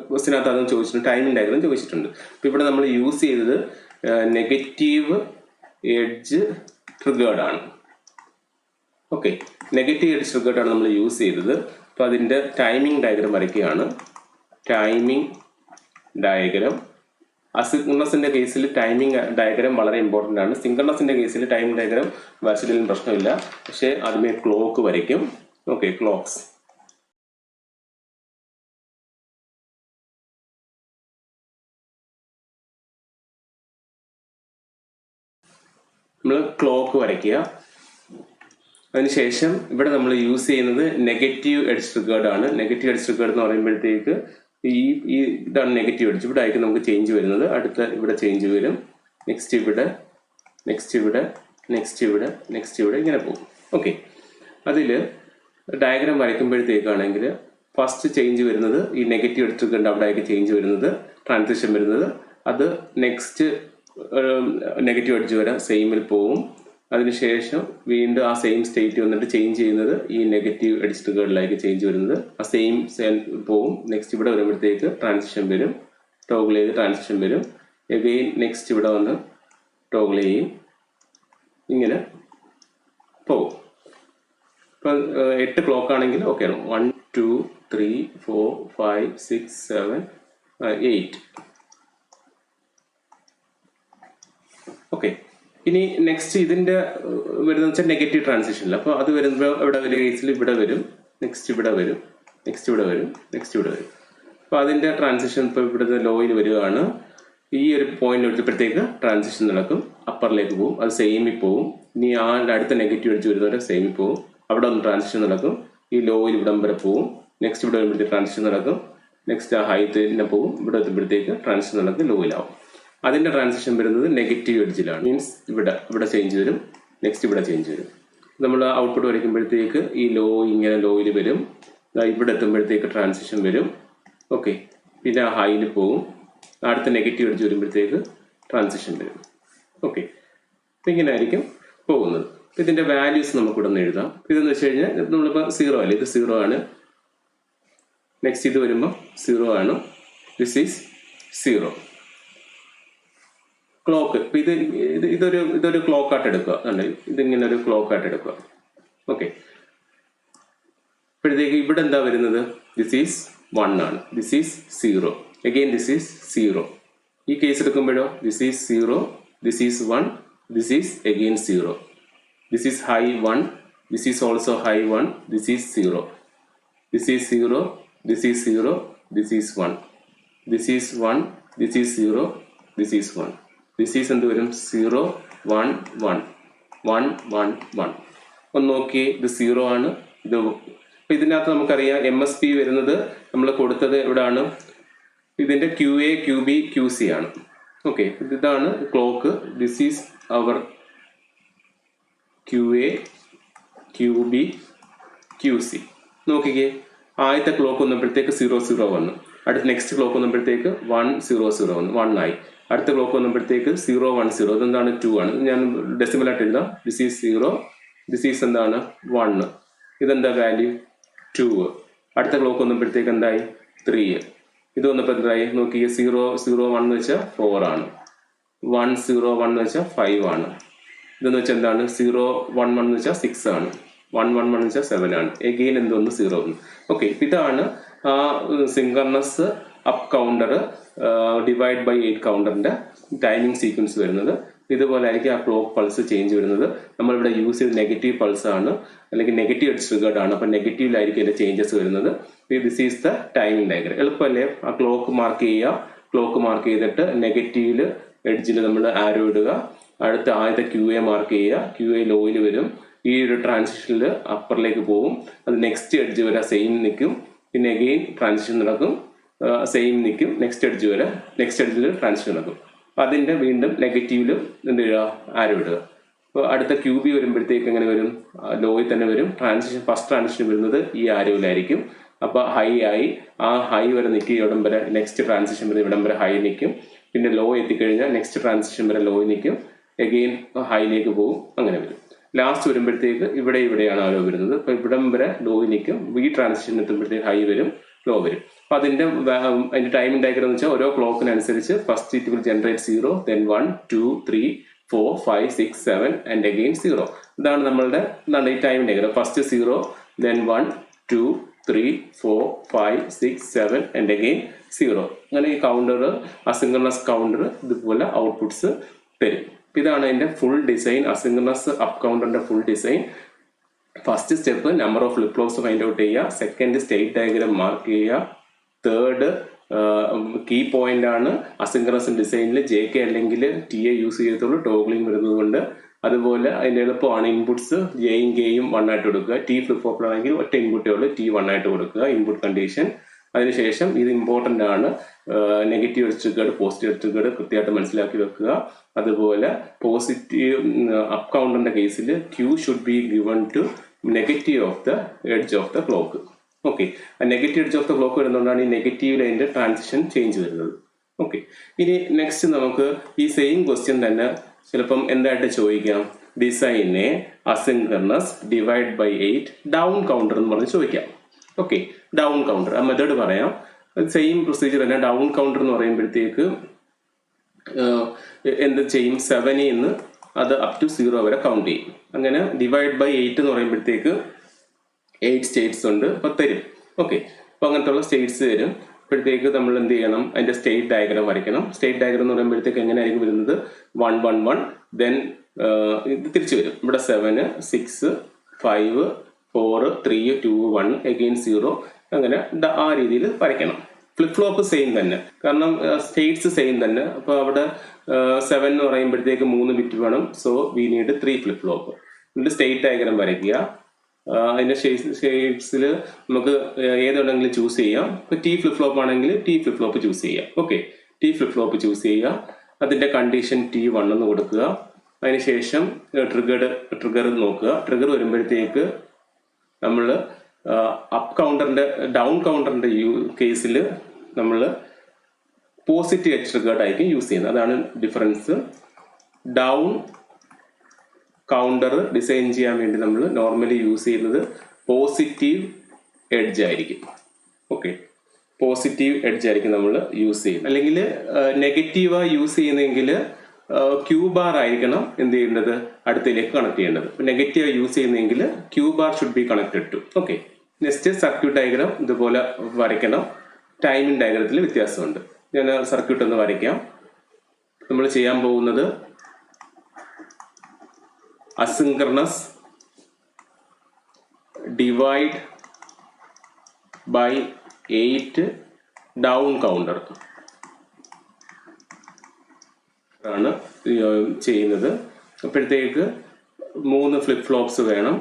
ക്വസ്റ്റിനകത്ത് അതും ചോദിച്ചിട്ടുണ്ട്, ടൈമിംഗ് ഡയഗ്രം ചോദിച്ചിട്ടുണ്ട്. അപ്പോൾ ഇവിടെ നമ്മൾ യൂസ് ചെയ്തത് നെഗറ്റീവ് എഡ്ജ് ട്രിഗേർഡ് ആണ്. ഓക്കെ, നെഗറ്റീവ് എഡ്ജ് ട്രിഗേർഡ് ആണ് നമ്മൾ യൂസ് ചെയ്തത്. അപ്പോൾ അതിൻ്റെ ടൈമിംഗ് ഡയഗ്രം വരയ്ക്കുകയാണ്. ടൈമിംഗ് ഡയഗ്രം അസിൻക്രണസിന്റെ കേസിൽ ടൈമിംഗ് ഡയഗ്രം വളരെ ഇമ്പോർട്ടൻ്റ് ആണ്. സിൻക്രണസിന്റെ കേസിൽ ടൈമിംഗ് ഡയഗ്രം വരച്ചിട്ടും പ്രശ്നമില്ല, പക്ഷേ അതിന് ക്ലോക്ക് വരയ്ക്കും. Okay, clocks. നമ്മൾ ക്ലോക്ക് വരയ്ക്കുക. അതിനുശേഷം ഇവിടെ നമ്മൾ യൂസ് ചെയ്യുന്നത് നെഗറ്റീവ് എഡ്ജ് ട്രിഗേർഡ് ആണ്. നെഗറ്റീവ് എഡ്ജ് ട്രിഗേർഡ് എന്ന് പറയുമ്പോഴത്തേക്ക് ഇതാണ് നെഗറ്റീവ് എഡ്ജ്. ഇവിടെ ആയിരിക്കും നമുക്ക് ചേഞ്ച് വരുന്നത്. അടുത്ത ഇവിടെ ചേഞ്ച് വരും, നെക്സ്റ്റ് ഇവിടെ, നെക്സ്റ്റ് ഇവിടെ, നെക്സ്റ്റ് ഇവിടെ, നെക്സ്റ്റ് ഇവിടെ, ഇങ്ങനെ പോകും. ഓക്കെ, അതിൽ ഡയഗ്രാം വരയ്ക്കുമ്പോഴത്തേക്കാണെങ്കിൽ ഫസ്റ്റ് ചേഞ്ച് വരുന്നത് ഈ നെഗറ്റീവ് എഡ്ജ് ട്രിഗേർഡ് അവിടെ ആയിരിക്കും ചേഞ്ച് വരുന്നത്, ട്രാൻസിഷൻ വരുന്നത്. അത് നെക്സ്റ്റ് നെഗറ്റീവ് എഡ്ജ് വരെ സെയിമിൽ പോവും. അതിനുശേഷം വീണ്ടും ആ സെയിം സ്റ്റേറ്റ് വന്നിട്ട് ചേഞ്ച് ചെയ്യുന്നത് ഈ നെഗറ്റീവ് എഡ്ജ് ട്രിഗേർഡിലേക്ക് ചേഞ്ച് വരുന്നത്, ആ സെയിം പോവും. നെക്സ്റ്റ് ഇവിടെ വരുമ്പോഴത്തേക്ക് ട്രാൻസിഷൻ വരും, ടോഗിൾ ചെയ്ത് ട്രാൻസിഷൻ വരും. എഗെയിൻ നെക്സ്റ്റ് ഇവിടെ വന്ന് ടോഗിൾ ചെയ്യും, ഇങ്ങനെ പോവും. ഇപ്പം 8 ക്ലോക്ക് ആണെങ്കിൽ ഓക്കെ ആണ്. 1 2 3 4 5 6 7 8. ഓക്കെ, ഇനി നെക്സ്റ്റ് ഇതിന്റെ വരുന്ന വെച്ചാൽ നെഗറ്റീവ് ട്രാൻസിഷനിൽ. അപ്പോൾ അത് വരുമ്പോൾ ഇവിടെ ഒരു കേസിൽ ഇവിടെ വരും, നെക്സ്റ്റ് ഇവിടെ വരും, നെക്സ്റ്റ് ഇവിടെ വരും, നെക്സ്റ്റ് ഇവിടെ വരും. അപ്പോൾ അതിന്റെ ട്രാൻസിഷൻ ഇപ്പോൾ ഇവിടുത്തെ ലോയിൽ വരികയാണ്. ഈ ഒരു പോയിന്റ് എടുത്തപ്പോഴത്തേക്ക് ട്രാൻസിഷൻ നടക്കും, അപ്പറിലേക്ക് പോകും, അത് സെയിമിൽ പോകും. ഇനി ആ അടുത്ത നെഗറ്റീവ് അടിച്ച് വരുന്നവരെ സെയിമിൽ പോകും, അവിടെ ഒന്ന് ട്രാൻസിഷൻ നടക്കും, ഈ ലോയിൽ ഇവിടം വരെ പോകും. നെക്സ്റ്റ് ഇവിടെ വരുമ്പോഴത്തേക്ക് ട്രാൻസിഷൻ നടക്കും, നെക്സ്റ്റ് ആ ഹൈറ്റിനെ പോകും, ഇവിടെ എത്തുമ്പോഴത്തേക്ക് ട്രാൻസിഷൻ നടക്കും, ലോയിലാവും. അതിന്റെ ട്രാൻസിഷൻ വരുന്നത് നെഗറ്റീവ് എഡ്ജിലാണ്. മീൻസ് ഇവിടെ ചേഞ്ച് വരും, നെക്സ്റ്റ് ഇവിടെ ചേഞ്ച് വരും. നമ്മൾ ഔട്ട്പുട്ട് വരയ്ക്കുമ്പോഴത്തേക്ക് ഈ ലോ ഇങ്ങനെ ലോയിൽ വരും, ഇവിടെ എത്തുമ്പോഴത്തേക്ക് ട്രാൻസിഷൻ വരും. ഓക്കെ, പിന്നെ ആ ഹൈയിൽ പോകും, അടുത്ത നെഗറ്റീവ് എഡ്ജ് വരുമ്പോഴത്തേക്ക് ട്രാൻസിഷൻ വരും. ഓക്കെ, അപ്പം ഇങ്ങനെ ആയിരിക്കും പോകുന്നത്. ഇതിന്റെ വാല്യൂസ് നമുക്കിവിടെ നിന്ന് എഴുതാം. ഇതെന്ന് വെച്ച് കഴിഞ്ഞാൽ നമ്മളിപ്പോൾ 0 അല്ലേ, ഇത് 0 ആണ്. നെക്സ്റ്റ് ഇത് വരുമ്പോൾ 0 ആണ്. This is 0. ക്ലോക്ക് ഇതൊരു ക്ലോക്ക് ആയിട്ട് എടുക്കുക, ഇതിങ്ങനെ ഒരു ക്ലോക്ക് ആയിട്ട് എടുക്കുക. ഓക്കെ, ഇപ്പോഴത്തേക്ക് ഇവിടെ എന്താ വരുന്നത്? ദിസ് ഈസ് 1 ആണ്, this is 0, again this is 0. ഈ കേസ് എടുക്കുമ്പോഴോ this is 0, this is 1, this is again 0, this is high 1, this is also high 1, this is 0, this is 0, this is 0, this is 1, this is 1, this is 0, this is 1. This is എന്ത് വരും? 0 1 1 1 1 1. ഒന്ന് നോക്കി, ഇത് 0 ആണ്. ഇത് അപ്പൊ ഇതിനകത്ത് നമുക്കറിയാം MSP വരുന്നത് നമ്മൾ കൊടുത്തത് എവിടെയാണ്? ഇതിന്റെ QA QB QC ആണ്. ഓക്കെ, ഇതാണ് clock. This is our QA QB QC. നോക്കിക്കേ, ആദ്യത്തെ ക്ലോക്ക് വന്നപ്പോഴത്തേക്ക് 0 0 വന്നു, അടുത്ത നെക്സ്റ്റ് ക്ലോക്ക് വന്നപ്പോഴത്തേക്ക് 1 0 0 വന്നു, 1 ആയി. അടുത്ത ക്ലോക്ക് വന്നപ്പോഴത്തേക്ക് 0 1 0, ഇതെന്താണ് 2 ആണ്, ഞാൻ ഡെസിമൽ ആയിട്ട് എഴുതാം. ദിസ് ഈസ് 0, ദിസ് ഈസ് എന്താണ് 1, ഇതെന്താ വാല്യൂ 2. അടുത്ത ക്ലോക്ക് വന്നപ്പോഴത്തേക്ക് എന്തായി 3, ഇത് വന്നപ്പോൾ എന്തായി നോക്കി, 0 0 1 എന്ന് വെച്ചാൽ 4 ആണ്, 1 0 1 എന്ന് വെച്ചാൽ 5 ആണ്, ഇതെന്ന് വെച്ചാൽ എന്താണ് 0 1 1 എന്ന് വെച്ചാൽ 6 ആണ്, 1 1 1 എന്ന് വെച്ചാൽ 7 ആണ്, എഗെയിൻ എന്തോന്ന് 0 ഒന്ന്. ഓക്കെ, ഇതാണ് ആ synchronous up counter divide by 8 കൗണ്ടറിന്റെ ടൈമിംഗ് സീക്വൻസ് വരുന്നത്. ഇതുപോലെ ആയിരിക്കും ആ ക്ലോക്ക് പൾസ് ചേഞ്ച് വരുന്നത്. നമ്മളിവിടെ യൂസ് ചെയ്ത് നെഗറ്റീവ് പൾസ് ആണ്, അല്ലെങ്കിൽ നെഗറ്റീവ് എഡ്ജ് ട്രിഗേർഡ് ആണ്. അപ്പം നെഗറ്റീവിലായിരിക്കും അതിന്റെ ചേഞ്ചസ് വരുന്നത്. This is the timing diagram. എളുപ്പമല്ലേ? ആ ക്ലോക്ക് മാർക്ക് ചെയ്യുക, ക്ലോക്ക് മാർക്ക് ചെയ്തിട്ട് നെഗറ്റീവിൽ എഡ്ജിൽ നമ്മൾ ആരോ ഇടുക, അടുത്ത ആദ്യത്തെ QA മാർക്ക് ചെയ്യുക, QA ലോയിൽ വരും, ഈ ഒരു ട്രാൻസിഷനിൽ അപ്പറിലേക്ക് പോകും, അത് നെക്സ്റ്റ് എഡ്ജ് വരെ സെയിം നിൽക്കും, പിന്നെ അഗെയിൻ ട്രാൻസിഷൻ നടക്കും, സെയിം നിൽക്കും, നെക്സ്റ്റ് എഡ്ജ് വരെ, നെക്സ്റ്റ് എഡ്ജിൽ ട്രാൻസിഷൻ നടക്കും. അതിന്റെ വീണ്ടും നെഗറ്റീവിൽ എന്ത് ചെയ്യുക, ആരോ ഇടുക. അപ്പോൾ അടുത്ത QB വരുമ്പോഴത്തേക്ക് എങ്ങനെ വരും? ലോയിൽ തന്നെ വരും. ട്രാൻസിഷൻ ഫസ്റ്റ് ട്രാൻസിഷൻ വരുന്നത് ഈ ആരോയിലായിരിക്കും. അപ്പോൾ ഹൈ ആയി, ആ ഹൈ വരെ നിൽക്കും, ഇവിടം വരെ നെക്സ്റ്റ് ട്രാൻസിഷൻ വരെ ഇവിടം വരെ ഹൈ നിൽക്കും, പിന്നെ ലോ എത്തിക്കഴിഞ്ഞാൽ നെക്സ്റ്റ് ട്രാൻസിഷൻ വരെ ലോ നിൽക്കും, അഗെയിൻ ഹൈയിലേക്ക് പോകും, അങ്ങനെ വരും. ലാസ്റ്റ് വരുമ്പോഴത്തേക്ക് ഇവിടെയാണ് ആരോ വരുന്നത്. അപ്പൊ ഇവിടം വരെ ലോയിലേക്കും ഈ ട്രാൻസിഷൻ എത്തുമ്പോഴത്തേക്ക് ഹൈ വരും, ലോ വരും. അപ്പൊ അതിന്റെ ടൈമിംഗ് ഡയഗ്രം എന്ന് വെച്ചാൽ ഓരോ ക്ലോക്കിനനുസരിച്ച് first it will generate 0, then 1, 2, 3, 4, 5, 6, 7 and again 0. ഇതാണ് നമ്മളുടെ ഈ timing diagram. First 0, then 1, 2, 3, 4, 5, 6, 7 and again 0. അങ്ങനെ ഈ കൗണ്ടർ, അസിൻക്രണസ് കൗണ്ടർ ഇതുപോലെ ഔട്ട്പുട്ട്സ് തരും. ഇതാണ് അതിന്റെ ഫുൾ ഡിസൈൻ, അസിൻക്രണസ് അപ്പ് കൗണ്ടറിന്റെ full design. First step number of flip flops find out ചെയ്യുക. സെക്കൻഡ് സ്റ്റേറ്റ് ഡയഗ്രം മാർക്ക് ചെയ്യുക. തേർഡ് കീ പോയിന്റ് ആണ് അസിൻക്രണസ് ഡിസൈനിൽ JK അല്ലെങ്കിൽ TA യൂസ് ചെയ്യത്തുള്ളൂ, ടോഗ്ലിംഗ് വരുന്നത് കൊണ്ട്. അതുപോലെ അതിന്റെ എളുപ്പമാണ് ഇൻപുട്സ് Jയും Kയും 1 ആയിട്ട് കൊടുക്കുക. T ഫ്ലിപ്പ് ഫ്ലോപ്പിലാണെങ്കിൽ ഒറ്റ ഇൻപുട്ടേ ഉള്ളൂ, T 1 ആയിട്ട് കൊടുക്കുക ഇൻപുട്ട് കണ്ടീഷൻ. അതിനുശേഷം ഇത് ഇമ്പോർട്ടന്റ് ആണ്, നെഗറ്റീവ് ട്രിഗേർഡ് പോസിറ്റീവ് ട്രിഗേർഡ് കൃത്യമായിട്ട് മനസ്സിലാക്കി വെക്കുക. അതുപോലെ പോസിറ്റീവ് അപ്പ് കൗണ്ടറിന്റെ കേസിൽ Q should be given to negative of the edge of the clock. Okay, negative edge of the clock വരുന്നതുകൊണ്ടാണ് ഈ നെഗറ്റീവിൽ അതിന്റെ ട്രാൻസിഷൻ ചേഞ്ച് വരുന്നത്. ഓക്കെ, ഇനി നെക്സ്റ്റ് നമുക്ക് ഈ സെയിം ക്വസ്റ്റ്യൻ തന്നെ ചിലപ്പം എന്തായിട്ട് ചോദിക്കാം, ഡിസൈനെ asynchronous divide by 8 down counter എന്ന് പറഞ്ഞ് ചോദിക്കാം. ഓക്കെ, ഡൗൺ കൗണ്ടർ ആ മെത്തേഡ് പറയാം. സെയിം പ്രൊസീജിയർ തന്നെ. ഡൗൺ കൗണ്ടർ എന്ന് പറയുമ്പോഴത്തേക്ക് എന്ത് ചെയ്യും, 7 നിന്ന് അത് അപ് ടു 0 വരെ കൗണ്ട് ചെയ്യും. അങ്ങനെ ഡിവൈഡ് ബൈ 8 എന്ന് പറയുമ്പോഴത്തേക്ക് 8 സ്റ്റേറ്റ്സ് ഉണ്ട്, അപ്പൊ തരും. ഓക്കെ, അപ്പൊ അങ്ങനത്തെ ഉള്ള സ്റ്റേറ്റ്സ് തരും. അപ്പോഴത്തേക്ക് നമ്മൾ എന്ത് ചെയ്യണം, അതിന്റെ സ്റ്റേറ്റ് ഡയഗ്രം വരയ്ക്കണം. സ്റ്റേറ്റ് ഡയഗ്രം എന്ന് പറയുമ്പോഴത്തേക്ക് എങ്ങനെയായിരിക്കും വരുന്നത്, 1 1 1 ദെൻ ഇത് തിരിച്ചു വരും. ഇവിടെ 7 6 5 4 3 2 1 അഗെയിൻ 0, അങ്ങനെ ആ രീതിയിൽ വരയ്ക്കണം. ഫ്ലിപ്പ് ഫ്ലോപ്പ് സെയിം തന്നെ, കാരണം സ്റ്റേറ്റ്സ് സെയിം തന്നെ. അപ്പൊ അവിടെ 7 എന്ന് പറയുമ്പോഴത്തേക്ക് 3 ബിറ്റ് വേണം, so we need 3 flip flop. എന്നിട്ട് സ്റ്റേറ്റ് ഡയഗ്രം വരയ്ക്കുക. അതിന്റെ ഷേപ്സിൽ നമുക്ക് ഏതുണ്ടെങ്കിലും ചൂസ് ചെയ്യാം. ഇപ്പൊ T ഫ്ലിപ്പ് ഫ്ലോപ്പ് ആണെങ്കിൽ T ഫ്ലിപ്പ് ഫ്ലോപ്പ് ചൂസ് ചെയ്യാം. Okay, T flip flop choose ചെയ്യുക. അതിന്റെ കണ്ടീഷൻ T1 എന്ന് കൊടുക്കുക. അതിനുശേഷം ട്രിഗർ നോക്കുക. ട്രിഗർ വരുമ്പോഴത്തേക്ക് നമ്മൾ അപ്പ് കൗണ്ടറിന്റെ ഡൗൺ കൗണ്ടറിന്റെ കേസിൽ നമ്മൾ പോസിറ്റീവ് എഡ്ജ് ട്രിഗേർഡ് ആയിരിക്കും യൂസ് ചെയ്യുന്നത്. അതാണ് ഡിഫറൻസ്. ഡൗൺ കൗണ്ടർ ഡിസൈൻ ചെയ്യാൻ വേണ്ടി നമ്മൾ നോർമലി യൂസ് ചെയ്യുന്നത് പോസിറ്റീവ് എഡ്ജ് ആയിരിക്കും. ഓക്കെ, പോസിറ്റീവ് എഡ്ജ് ആയിരിക്കും നമ്മൾ യൂസ് ചെയ്യുന്നത്. അല്ലെങ്കിൽ നെഗറ്റീവായി യൂസ് ചെയ്യുന്നെങ്കിൽ Q ബാർ ആയിരിക്കണം എന്ത് ചെയ്യേണ്ടത്, അടുത്തയിലേക്ക് കണക്ട് ചെയ്യേണ്ടത്. നെഗറ്റീവ് യൂസ് ചെയ്യുന്നെങ്കിൽ Q bar should be connected to. Okay, next circuit diagram ഇതുപോലെ വരയ്ക്കണം. ടൈമിംഗ് ഡയഗ്രത്തിൽ വ്യത്യാസമുണ്ട്. ഞാൻ സർക്യൂട്ട് ഒന്ന് വരയ്ക്കാം. നമ്മൾ ചെയ്യാൻ പോകുന്നത് asynchronous divide by 8 down counter ആണ് ചെയ്യുന്നത്. അപ്പോഴത്തേക്ക് 3 ഫ്ലിപ്പ് ഫ്ലോപ്സ് വേണം.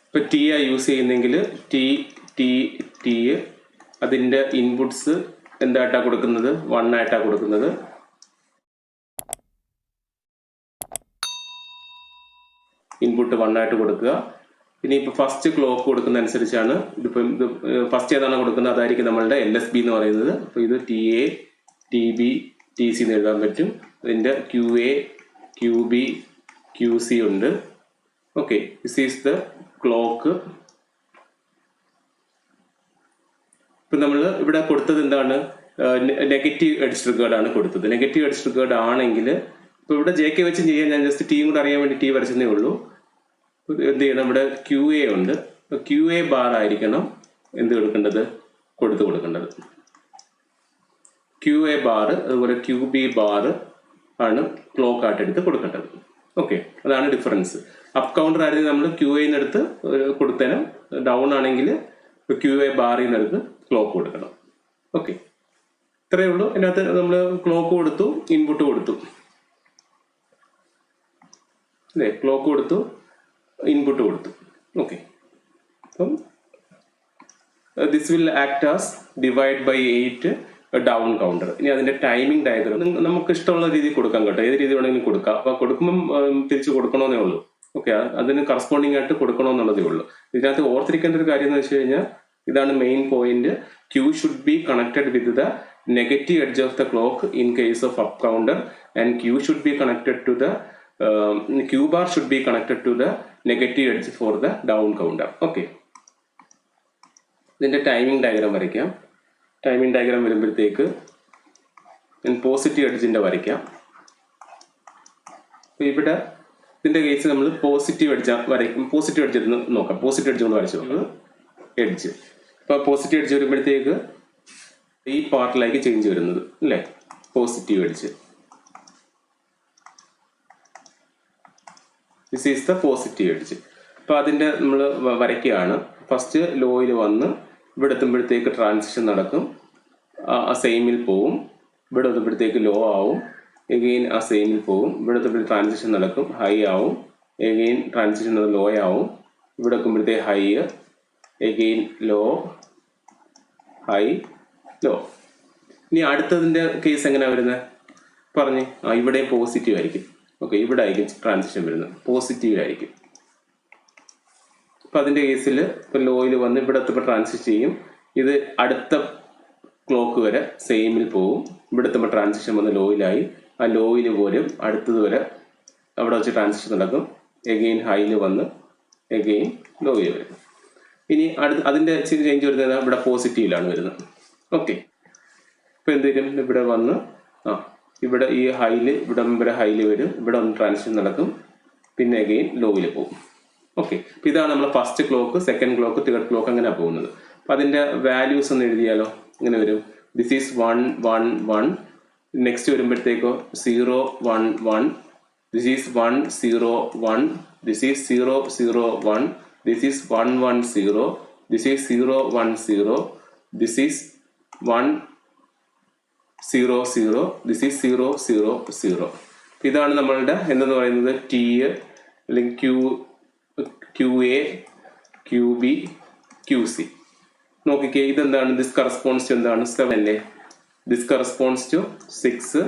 ഇപ്പൊ T ആ യൂസ് ചെയ്യുന്നെങ്കിൽ T അതിന്റെ ഇൻപുട്സ് എന്തായിട്ടാ കൊടുക്കുന്നത്, 1 ആയിട്ടാ കൊടുക്കുന്നത്. ഇൻപുട്ട് 1 ആയിട്ട് കൊടുക്കുക. ഇനി ഇപ്പൊ ഫസ്റ്റ് ക്ലോക്ക് കൊടുക്കുന്ന അനുസരിച്ചാണ് ഇതിപ്പം ഇത് ഫസ്റ്റ് ഏതാണ് കൊടുക്കുന്നത് അതായിരിക്കും നമ്മളുടെ LSB എന്ന് പറയുന്നത്. അപ്പൊ ഇത് TA TB TC എന്ന് എഴുതാൻ പറ്റും. അതിന്റെ QA QB QC ഉണ്ട്. Okay, this is the clock. ഇപ്പൊ നമ്മൾ ഇവിടെ കൊടുത്തത് എന്താണ്, നെഗറ്റീവ് എഡ്ജ് ട്രിഗേർഡ് ആണ് കൊടുത്തത്. നെഗറ്റീവ് എഡ്ജ് ട്രിഗേർഡ് ആണെങ്കിൽ ഇപ്പൊ ഇവിടെ JK വെച്ച് ചെയ്യാൻ ഞാൻ ജസ്റ്റ് T കൂടെ അറിയാൻ വേണ്ടി T വരച്ചതേ ഉള്ളൂ. എന്ത് ചെയ്യണം, ഇവിടെ QA ഉണ്ട്. QA ബാർ ആയിരിക്കണം എന്ത് കൊടുക്കേണ്ടത്, കൊടുക്കേണ്ടത്. QA ബാർ അതുപോലെ QB ബാർ ആണ് ക്ലോക്ക് ആയിട്ട് എടുത്ത് കൊടുക്കേണ്ടത്. ഓക്കെ, അതാണ് ഡിഫറൻസ്. അപ്പ് കൗണ്ടർ ആയിരുന്നു നമ്മൾ QA എടുത്ത് കൊടുത്തനും, ഡൗൺ ആണെങ്കിൽ QA ബാറിൽ നിന്ന് എടുത്ത് ക്ലോക്ക് കൊടുക്കണം. ഓക്കെ, ഇത്രയേ ഉള്ളൂ. അതിനകത്ത് നമ്മൾ ക്ലോക്ക് കൊടുത്തു, ഇൻപുട്ട് കൊടുത്തു അല്ലേ, ക്ലോക്ക് കൊടുത്തു, ഇൻപുട്ട് കൊടുത്തു. ഓക്കെ, അപ്പം this will act as divide by 8 down counter. ഇനി അതിന്റെ ടൈമിംഗ് ഡയഗ്രം നമുക്ക് ഇഷ്ടമുള്ള രീതിയിൽ കൊടുക്കാം കേട്ടോ, ഏത് രീതി വേണമെങ്കിലും കൊടുക്കാം. അപ്പൊ കൊടുക്കുമ്പം തിരിച്ചു കൊടുക്കണമെന്നേ ഉള്ളൂ. ഓക്കെ, അതിന് കറസ്പോണ്ടിങ് ആയിട്ട് കൊടുക്കണമെന്നുള്ളതേ ഉള്ളൂ. ഇതിനകത്ത് ഓർത്തിരിക്കേണ്ട ഒരു കാര്യം എന്ന് വെച്ച് കഴിഞ്ഞാൽ ഇതാണ് main point. Q should be connected with the negative edge of the clock in case of up counter, and Q should be connected to the Q bar should be connected to the negative edge for the down counter. Okay. ഇതിൻ്റെ timing diagram വരയ്ക്കാം. Timing diagram വരുമ്പോഴത്തേക്ക് ഞാൻ positive എഡ്ജിൻ്റെ വരയ്ക്കാം. ഇവിടെ ഇതിൻ്റെ case നമ്മൾ positive edge വരയ്ക്കും. Positive edge നോക്കാം. പോസിറ്റീവ് എഡ്ജ് ഒന്ന് വരച്ചു എഡ്ജ്. അപ്പോൾ പോസിറ്റീവ് എഡ്ജ് വരുമ്പോഴത്തേക്ക് ഈ പാർട്ടിലേക്ക് ചേഞ്ച് വരുന്നത് അല്ലേ, positive edge. This is the positive edge. അപ്പോൾ അതിൻ്റെ നമ്മൾ വരയ്ക്കുകയാണ്. ഫസ്റ്റ് ലോയിൽ വന്ന് ഇവിടെ എത്തുമ്പോഴത്തേക്ക് ട്രാൻസിഷൻ നടക്കും, ആ സെയിമിൽ പോവും. ഇവിടെ എത്തുമ്പോഴത്തേക്ക് ലോ ആവും, എഗെയിൻ ആ സെയിമിൽ പോവും. ഇവിടെ എത്തുമ്പോഴത്തേക്ക് ട്രാൻസിഷൻ നടക്കും, ഹൈ ആവും, എഗെയിൻ ട്രാൻസിഷൻ ലോ ആവും. ഇവിടെ എത്തുമ്പോഴത്തേക്ക് high, again low, high, low. ഇനി അടുത്തതിൻ്റെ കേസ് എങ്ങനെയാണ് വരുന്നത് പറഞ്ഞ്, ഇവിടെയും പോസിറ്റീവ് ആയിരിക്കും. ഓക്കെ, ഇവിടെ ആയിരിക്കും ട്രാൻസിഷൻ വരുന്നത്, പോസിറ്റീവിലായിരിക്കും. അപ്പം അതിൻ്റെ കേസിൽ ഇപ്പം ലോയിൽ വന്ന് ഇവിടെ എത്തുമ്പോൾ ട്രാൻസിഷൻ ചെയ്യും. ഇത് അടുത്ത ക്ലോക്ക് വരെ സെയിമിൽ പോവും. ഇവിടെ എത്തുമ്പോൾ ട്രാൻസിഷൻ വന്ന് ലോയിലായി, ആ ലോയിൽ പോരും. അടുത്തത് വരെ അവിടെ വെച്ച് ട്രാൻസിഷൻ നടക്കും, എഗെയിൻ ഹൈയിൽ വന്ന് എഗെയിൻ ലോയിൽ വരും. ഇനി അതിൻ്റെ ചേഞ്ച് വരുന്നത് ഇവിടെ പോസിറ്റീവിലാണ് വരുന്നത്. ഓക്കെ, ഇപ്പോൾ എന്തെങ്കിലും ഇവിടെ വന്ന് ഇവിടെ ഈ ഹൈയിൽ ഇവിടെ വരെ ഹൈയിൽ വരും, ഇവിടെ ഒന്ന് ട്രാൻസിഷൻ നടക്കും, പിന്നെ അഗെയിൻ ലോയിൽ പോകും. ഓക്കെ, അപ്പോൾ ഇതാണ് നമ്മൾ first clock, second clock, third clock അങ്ങനെ പോകുന്നത്. അപ്പോൾ അതിൻ്റെ വാല്യൂസ് ഒന്ന് എഴുതിയാലോ. ഇങ്ങനെ വരും, ദിസ് ഈസ് 1 1 1. നെക്സ്റ്റ് വരുമ്പോഴത്തേക്കോ 0 1 1. This is 1 0 1. This is 0 0 1. This is 1 1 0. This is 0 1 0. This is 1 0 0. This is 0 0 0. ഇതാണ് നമ്മളുടെ എന്തെന്ന് പറയുന്നത് ടി അല്ലെങ്കിൽ Q A, Q B, Q C. നോക്കിക്കേ, ഇതെന്താണ്? ദിസ് കറസ്പോണ്ട്സ് ടു എന്താണ്? 7 അല്ലേ? This corresponds to 6,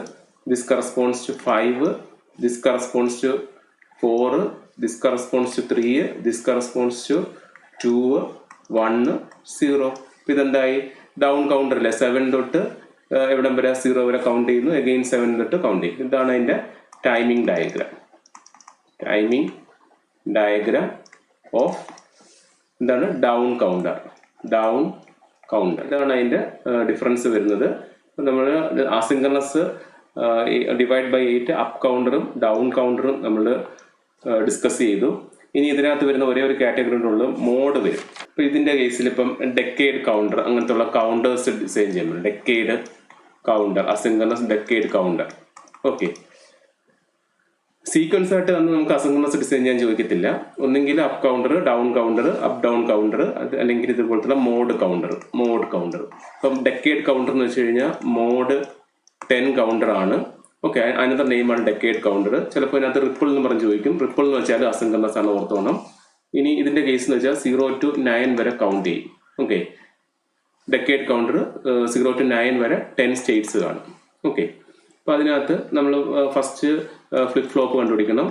this corresponds to 5, this corresponds to 4, this corresponds to 3, this corresponds to 2 1 0. ഇതെന്തായി? ഡൗൺ കൗണ്ടർ അല്ലേ? 7 തൊട്ട് എവിടം വരെ 0 വരെ കൗണ്ട് ചെയ്യുന്നു, അഗെയിൻ 7 തൊട്ട് കൗണ്ട് ചെയ്യും. ഇതാണ് അതിൻ്റെ timing diagram. Timing diagram of എന്താണ്? Down counter. ഡൗൺ കൗണ്ടർ ഇതാണ് അതിൻ്റെ ഡിഫറൻസ് വരുന്നത്. നമ്മൾ അസിൻക്രണസ് ഡിവൈഡ് ബൈ 8 അപ്പ് കൗണ്ടറും ഡൗൺ കൗണ്ടറും നമ്മൾ ഡിസ്കസ് ചെയ്തു. ഇനി ഇതിനകത്ത് വരുന്ന ഒരേ ഒരു കാറ്റഗറിയിലുള്ള മോഡ് വരും. അപ്പോൾ ഇതിൻ്റെ കേസിൽ ഇപ്പം ഡെക്കേഡ് കൗണ്ടർ അങ്ങനത്തെ ഉള്ള കൗണ്ടേഴ്സ് ഡിസൈൻ ചെയ്യുമ്പോൾ decade counter, asynchronous decade counter. Okay, sequence ആയിട്ട് വന്ന് നമുക്ക് അസിൻക്രണസ് ഡിസൈൻ ചെയ്യാൻ ചോദിക്കത്തില്ല. ഒന്നെങ്കിൽ up counter, down counter, up down counter, അല്ലെങ്കിൽ ഇതുപോലത്തെ മോഡ് കൗണ്ടർ. ഇപ്പം ഡെക്കേഡ് കൗണ്ടർ എന്ന് വെച്ച് കഴിഞ്ഞാൽ മോഡ് 10 കൗണ്ടർ ആണ്. ഓക്കെ, അതിനകത്ത് നെയിമാണ് ഡെക്കേഡ് കൗണ്ടർ. ചിലപ്പോൾ ഇതിനകത്ത് റിപ്പിൾ എന്ന് പറഞ്ഞ് ചോദിക്കും. റിപ്പിൾ എന്ന് വെച്ചാൽ അസിൻക്രണസ് ആണ്, ഓർത്തോണം. ഇനി ഇതിന്റെ കേസ് എന്ന് വെച്ചാൽ 0 to 9 വരെ കൗണ്ട് ചെയ്യും. ഓക്കെ, ഡെക്കേഡ് കൗണ്ടർ 0 to 9 വരെ 10 സ്റ്റേറ്റ്സ് കാണും. ഓക്കെ, അപ്പോൾ അതിനകത്ത് നമ്മൾ ഫസ്റ്റ് ഫ്ലിപ്പ് ഫ്ലോപ്പ് കണ്ടുപിടിക്കണം.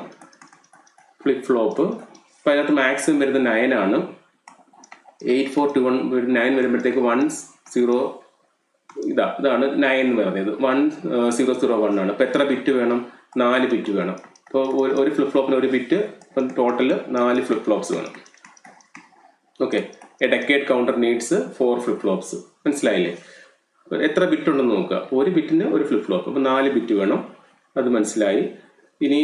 ഫ്ലിപ്പ് ഫ്ലോപ്പ് അപ്പോൾ അതിനകത്ത് മാക്സിമം വരുന്നത് 9 ആണ്. 8 4 2 1 9 വരുമ്പോഴത്തേക്ക് 1 0 ഇതാണ് 9 എന്ന് പറയുന്നത്. 1 0 0 1 ആണ്. അപ്പോൾ എത്ര ബിറ്റ് വേണം? 4 ബിറ്റ് വേണം. അപ്പോൾ ഒരു ഫ്ലിപ്പ് ഫ്ലോപ്പിന് ഒരു ബിറ്റ്, ഇപ്പം ടോട്ടൽ 4 ഫ്ലിപ്പ് ഫ്ലോപ്സ് വേണം. Okay, A decade counter needs 4 flip flops. മനസ്സിലായില്ലേ? എത്ര ബിറ്റ് ഉണ്ടെന്ന് നോക്കുക. ഒരു ബിറ്റിന് ഒരു ഫ്ലിപ്പ് ഫ്ലോപ്പ്, അപ്പോൾ 4 ബിറ്റ് വേണം. അത് മനസ്സിലായി. ഇനി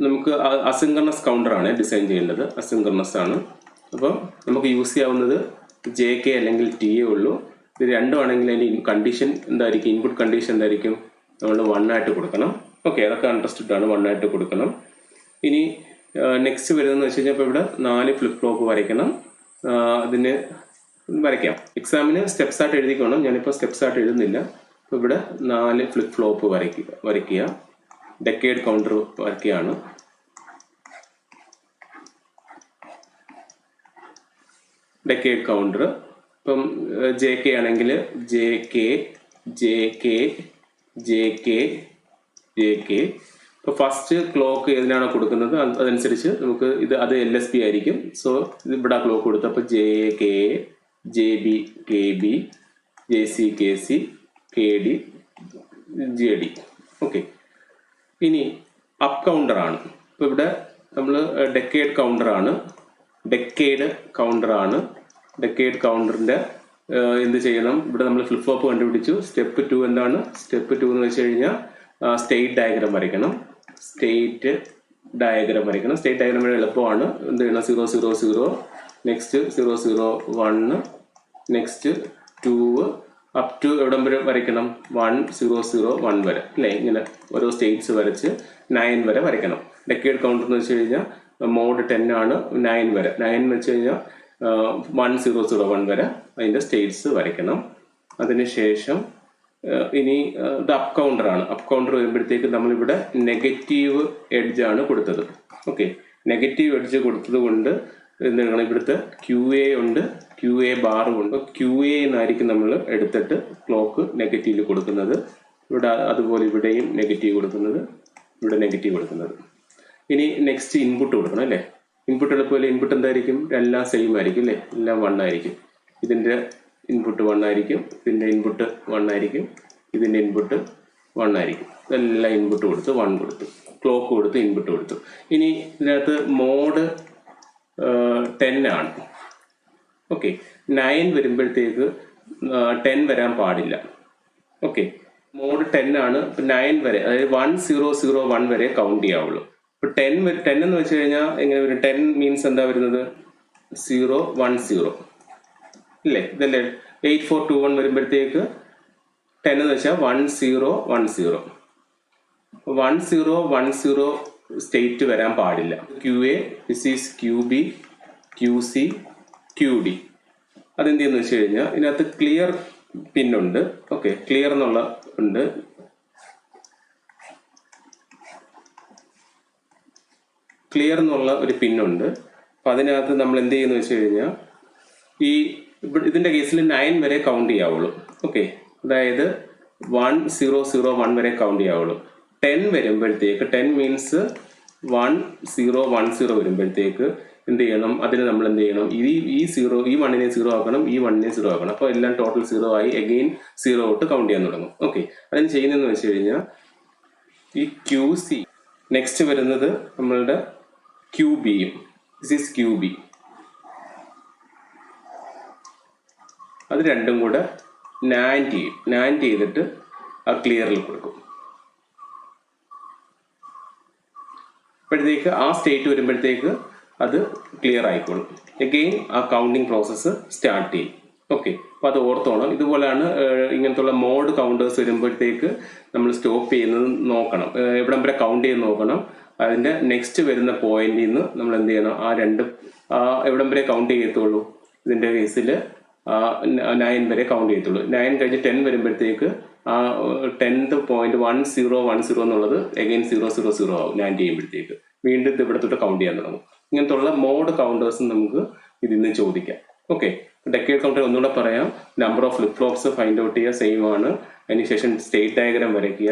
നമുക്ക് അസിൻക്രണസ് കൗണ്ടറാണ് ഡിസൈൻ ചെയ്യേണ്ടത്. അസിൻക്രണസ് ആണ്. അപ്പോൾ നമുക്ക് യൂസ് ചെയ്യാവുന്നത് JK അല്ലെങ്കിൽ TA ഉള്ളൂ. ഇത് രണ്ടും ആണെങ്കിൽ അതിൻ്റെ കണ്ടീഷൻ എന്തായിരിക്കും? ഇൻപുട്ട് കണ്ടീഷൻ എന്തായിരിക്കും? നമ്മൾ 1 ആയിട്ട് കൊടുക്കണം. ഓക്കെ, അതൊക്കെ അണ്ടർസ്റ്റുഡ് ആണ്. 1 ആയിട്ട് കൊടുക്കണം. ഇനി നെക്സ്റ്റ് വരുന്നതെന്ന് വെച്ച് കഴിഞ്ഞാൽ ഇപ്പോൾ ഇവിടെ 4 ഫ്ലിപ്പ് ഫ്ലോപ്പ് വരയ്ക്കണം. അതിന് വരയ്ക്കാം. എക്സാമിന് സ്റ്റെപ്സ് ആയിട്ട് എഴുതിക്കണം. ഞാനിപ്പോൾ സ്റ്റെപ്സ് ആയിട്ട് എഴുതുന്നില്ല. അപ്പോൾ ഇവിടെ 4 ഫ്ലിപ്പ് ഫ്ലോപ്പ് വരയ്ക്കുക. ഡെക്കേഡ് കൗണ്ടർ വരയ്ക്കുകയാണ്. ഡെക്കേഡ് കൗണ്ടർ ഇപ്പം JK ആണെങ്കിൽ JK JK JK JK. ഇപ്പോൾ ഫസ്റ്റ് ക്ലോക്ക് ഏതിനാണോ കൊടുക്കുന്നത് അതനുസരിച്ച് നമുക്ക് അത് LSB ആയിരിക്കും. സോ ഇത് ഇവിടെ ക്ലോക്ക് കൊടുത്തു. അപ്പോൾ JK JB KB JC KC KD JD. Okay, ഇനി അപ്പ് കൗണ്ടറാണ്. ഇപ്പോൾ ഇവിടെ നമ്മൾ ഡെക്കേഡ് കൗണ്ടറാണ്. ഡെക്കേഡ് കൗണ്ടറിൻ്റെ എന്ത് ചെയ്യണം? ഇവിടെ നമ്മൾ ഫ്ലിപ്പ് ഫ്ലോപ്പ് കണ്ടുപിടിച്ചു. സ്റ്റെപ്പ് 2 എന്താണ്? സ്റ്റെപ്പ് 2 എന്ന് വെച്ച് കഴിഞ്ഞാൽ സ്റ്റേറ്റ് ഡയഗ്രാം വരയ്ക്കണം. സ്റ്റേറ്റ് ഡയഗ്രാം വളരെ എളുപ്പമാണ്. എന്ത് ചെയ്യണം? 0 0 0, നെക്സ്റ്റ് 0 0 1, നെക്സ്റ്റ് 2 അപ് ടു എവിടം വരെ വരയ്ക്കണം? 1 0 0 1 വരെ അല്ലേ? ഇങ്ങനെ ഓരോ സ്റ്റേറ്റ്സ് വരച്ച് 9 വരെ വരയ്ക്കണം. ഡെക്കേഡ് കൗണ്ടർ എന്ന് വെച്ച് കഴിഞ്ഞാൽ മോഡ് 10 ആണ്. 9 വരെ, 9 എന്ന് വെച്ച് കഴിഞ്ഞാൽ 1 0 0 1 വരെ അതിൻ്റെ സ്റ്റേറ്റ്സ് വരയ്ക്കണം. അതിനുശേഷം ഇനി ഇത് അപ്പ് കൗണ്ടറാണ്. അപ്പ് കൗണ്ടർ വരുമ്പോഴത്തേക്ക് നമ്മളിവിടെ നെഗറ്റീവ് എഡ്ജ് ആണ് കൊടുത്തത്. ഓക്കെ, നെഗറ്റീവ് എഡ്ജ് കൊടുത്തത് കൊണ്ട് എന്താണ്? ഇവിടുത്തെ QA ഉണ്ട്, QA ബാറും ഉണ്ട്. QA എന്നായിരിക്കും നമ്മൾ എടുത്തിട്ട് ക്ലോക്ക് നെഗറ്റീവിൽ കൊടുക്കുന്നത്. ഇവിടെ അതുപോലെ ഇവിടെയും നെഗറ്റീവ് കൊടുക്കുന്നത്, ഇവിടെ നെഗറ്റീവ് കൊടുക്കുന്നത്. ഇനി നെക്സ്റ്റ് ഇൻപുട്ട് കൊടുക്കണം അല്ലേ? ഇൻപുട്ട് എളുപ്പമല്ലേ? ഇൻപുട്ട് എന്തായിരിക്കും? എല്ലാം സെയിം ആയിരിക്കും അല്ലേ? എല്ലാം 1 ആയിരിക്കും. ഇതിൻ്റെ ഇൻപുട്ട് 1 ആയിരിക്കും, ഇതിൻ്റെ ഇൻപുട്ട് 1 ആയിരിക്കും, ഇതിൻ്റെ ഇൻപുട്ട് 1 ആയിരിക്കും. ഇതെല്ലാം ഇൻപുട്ട് കൊടുത്ത് 1 കൊടുത്തു, ക്ലോക്ക് കൊടുത്ത് ഇൻപുട്ട് കൊടുത്തു. ഇനി ഇതിനകത്ത് മോഡ് 10 ആണ്. ഓക്കെ, 9 വരുമ്പോഴത്തേക്ക് 10 വരാൻ പാടില്ല. ഓക്കെ, മോഡ് 10 ആണ്. 9 വരെ, അതായത് 1 0 0 1 വരെ കൗണ്ട് ചെയ്യാവുള്ളൂ. ഇപ്പൊ 10 എന്ന് വെച്ച് കഴിഞ്ഞാൽ എങ്ങനെ വരും? 10 മീൻസ് എന്താ വരുന്നത്? 0 1 0 ഇല്ലേ? ഇതല്ലേ 8 4 2 1 വരുമ്പോഴത്തേക്ക് 10 എന്ന് വെച്ചാൽ 1 0 1 0 1 0 1 0 സ്റ്റേറ്റ് വരാൻ പാടില്ല. QA, this is QB, QC, QD. അതെന്ത് ചെയ്യുന്ന വെച്ച് കഴിഞ്ഞാൽ ഇതിനകത്ത് ക്ലിയർ പിന്നുണ്ട്. ഓക്കെ, ക്ലിയർ എന്നുള്ള ഉണ്ട്. ക്ലിയർ എന്നുള്ള ഒരു പിന്നുണ്ട്. അപ്പം അതിനകത്ത് നമ്മൾ എന്ത് ചെയ്യുന്ന വെച്ച് കഴിഞ്ഞാൽ ഇതിൻ്റെ കേസിൽ 9 വരെ കൗണ്ട് ചെയ്യാവുള്ളൂ. ഓക്കെ, അതായത് 1 0 0 1 വരെ കൗണ്ട് ചെയ്യാവുള്ളൂ. 10 വരുമ്പോഴത്തേക്ക് 10 മീൻസ് 1 0 1 0 വരുമ്പോഴത്തേക്ക് എന്ത് ചെയ്യണം? അതിന് നമ്മൾ എന്ത് ചെയ്യണം? ഈ 0, ഈ 1നെ 0 ആക്കണം, ഈ 1നെ 0 ആക്കണം. അപ്പോൾ എല്ലാം ടോട്ടൽ 0 ആയി അഗെയിൻ 0 തൊട്ട് കൗണ്ട് ചെയ്യാൻ തുടങ്ങും. ഓക്കെ, അതിന് ചെയ്യുന്നതെന്ന് വെച്ച് കഴിഞ്ഞാൽ ഈ QC, നെക്സ്റ്റ് വരുന്നത് നമ്മളുടെ QBയും. This is QB. അത് രണ്ടും കൂടെ നാൻഡ് ചെയ്തിട്ട് ആ ക്ലിയറിൽ കൊടുക്കും. അപ്പോഴത്തേക്ക് ആ സ്റ്റേറ്റ് വരുമ്പോഴത്തേക്ക് അത് ക്ലിയർ ആയിക്കോളും. എഗെയിൻ ആ കൗണ്ടിങ് പ്രോസസ്സ് സ്റ്റാർട്ട് ചെയ്യും. ഓക്കെ, അപ്പോൾ അത് ഓർത്തോണം. ഇതുപോലെയാണ് ഇങ്ങനത്തുള്ള മോഡ് കൗണ്ടേഴ്സ് വരുമ്പോഴത്തേക്ക് നമ്മൾ സ്റ്റോപ്പ് ചെയ്യുന്നത് നോക്കണം. എവിടം വരെ കൗണ്ട് ചെയ്ത് നോക്കണം. അതിൻ്റെ നെക്സ്റ്റ് വരുന്ന പോയിന്റിൽ നിന്ന് നമ്മൾ എന്ത് ചെയ്യണം? എവിടം വരെ കൗണ്ട് ചെയ്യത്തുള്ളൂ? ഇതിൻ്റെ കേസിൽ 9 വരെ കൗണ്ട് ചെയ്യത്തുള്ളൂ. 9 കഴിഞ്ഞ് 10 വരുമ്പോഴത്തേക്ക് ആ 10th പോയിന്റ് 1 0 1 0 എന്നുള്ളത് എഗെയിൻ 0 0 0 ആവും. 9 ചെയ്യുമ്പോഴത്തേക്ക് വീണ്ടും ഇവിടെ തൊട്ട് കൗണ്ട് ചെയ്യാൻ തുടങ്ങും. ഇങ്ങനത്തുള്ള മോഡ് കൗണ്ടേഴ്സും നമുക്ക് ഇതിൽ നിന്ന് ചോദിക്കാം. ഓക്കെ, ഡെക്കേഡ് കൗണ്ടർ ഒന്നുകൂടെ പറയാം. Number of flip flops find out ചെയ്യുക, സെയിം ആണ്. അതിനുശേഷം സ്റ്റേറ്റ് ഡയഗ്രാം വരയ്ക്കുക.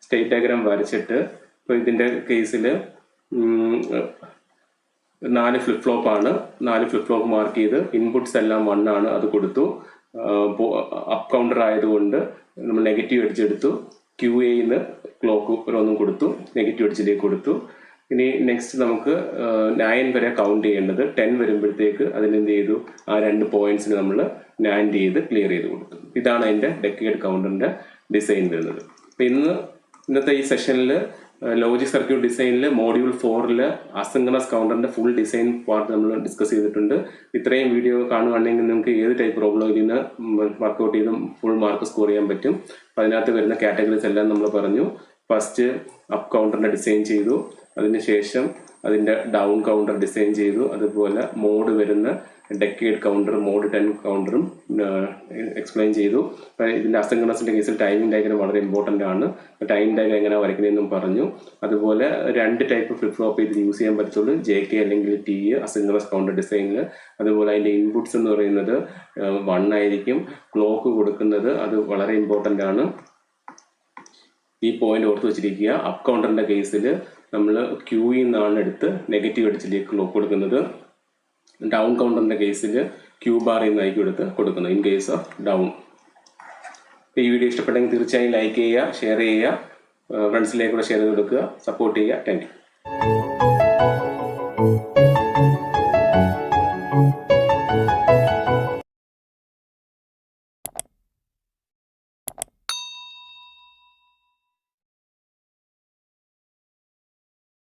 സ്റ്റേറ്റ് ഡയഗ്രാം വരച്ചിട്ട് ഇപ്പോൾ ഇതിൻ്റെ കേസിൽ 4 ഫ്ലിപ്പ് ഫ്ലോപ്പ് ആണ്. 4 ഫ്ലിപ്പ് ഫ്ലോപ്പ് മാർക്ക് ചെയ്ത് ഇൻപുട്സ് എല്ലാം 1 ആണ്, അത് കൊടുത്തു. അപ്പ് കൗണ്ടർ ആയതുകൊണ്ട് നമ്മൾ നെഗറ്റീവ് എഡ്ജ് എടുത്തു. QAന്ന് ക്ലോക്ക് ഓരോന്നും കൊടുത്തു, നെഗറ്റീവ് എഡ്ജിലേക്ക് കൊടുത്തു. ഇനി നെക്സ്റ്റ് നമുക്ക് 9 വരെ കൗണ്ട് ചെയ്യേണ്ടത്. 10 വരുമ്പോഴത്തേക്ക് അതിനെന്ത് ചെയ്തു? ആ 2 പോയിന്റ്സിന് നമ്മൾ നാൻഡ് ചെയ്ത് ക്ലിയർ ചെയ്ത് കൊടുത്തു. ഇതാണ് അതിൻ്റെ ഡെക്കേഡ് കൗണ്ടറിൻ്റെ ഡിസൈൻ വരുന്നത്. അപ്പം ഇന്നത്തെ ഈ സെഷനിൽ ലോജിക് സർക്യൂട്ട് ഡിസൈനിൽ മോഡ്യൂൾ 4 അസിൻക്രണസ് കൗണ്ടറിന്റെ ഫുൾ ഡിസൈൻ പാർട്ട് നമ്മൾ ഡിസ്കസ് ചെയ്തിട്ടുണ്ട്. ഇത്രയും വീഡിയോ കാണുകയാണെങ്കിൽ നമുക്ക് ഏത് ടൈപ്പ് പ്രോബ്ലം ഇതിന് വർക്കൗട്ട് ചെയ്തും ഫുൾ മാർക്ക് സ്കോർ ചെയ്യാൻ പറ്റും. അതിനകത്ത് വരുന്ന കാറ്റഗറീസ് എല്ലാം നമ്മൾ പറഞ്ഞു. ഫസ്റ്റ് അപ്പ് കൗണ്ടറിന്റെ ഡിസൈൻ ചെയ്തു, അതിനുശേഷം അതിൻ്റെ ഡൗൺ കൗണ്ടർ ഡിസൈൻ ചെയ്തു, അതുപോലെ മോഡ് വരുന്ന ഡെക്കേഡ് കൗണ്ടർ മോഡ് 10 കൗണ്ടറും എക്സ്പ്ലെയിൻ ചെയ്തു. ഇതിൻ്റെ അസിൻക്രണസിൻ്റെ കേസിൽ ടൈമിംഗ് ഡയഗ്രാം വളരെ ഇമ്പോർട്ടൻ്റ് ആണ്. ടൈം ഡയഗ്രാം എങ്ങനെ വരയ്ക്കുന്നതെന്നും പറഞ്ഞു. അതുപോലെ 2 ടൈപ്പ് ഫ്ലിപ്പ് ഫ്ലോപ്പ് ഇത് യൂസ് ചെയ്യാൻ പറ്റുള്ളൂ, JK അല്ലെങ്കിൽ TE അസിൻക്രണസ് കൗണ്ടർ ഡിസൈനിൽ. അതുപോലെ അതിൻ്റെ ഇൻപുട്സ് എന്ന് പറയുന്നത് 1 ആയിരിക്കും. ക്ലോക്ക് കൊടുക്കുന്നത് അത് വളരെ ഇമ്പോർട്ടൻ്റ് ആണ്. ഈ പോയിന്റ് ഓർത്ത് വെച്ചിരിക്കുക. അപ്പ് കൗണ്ടറിൻ്റെ കേസിൽ നമ്മൾ QE നിന്നാണ് എടുത്ത് നെഗറ്റീവ് എഡ്ജിലേക്ക് ക്ലോക്ക് കൊടുക്കുന്നത്. ഡൗൺ കൗണ്ടറിൻ്റെ കേസിൽ Q ബാറിൽ നിന്നായിരിക്കും എടുത്ത് കൊടുക്കുന്നത് ഇൻ കേസ് ഓഫ് ഡൗൺ. അപ്പോൾ ഈ വീഡിയോ ഇഷ്ടപ്പെട്ടെങ്കിൽ തീർച്ചയായും ലൈക്ക് ചെയ്യുക, ഷെയർ ചെയ്യുക, ഫ്രണ്ട്സിലേക്കൂടെ ഷെയർ ചെയ്ത് കൊടുക്കുക, സപ്പോർട്ട് ചെയ്യുക. Thank you.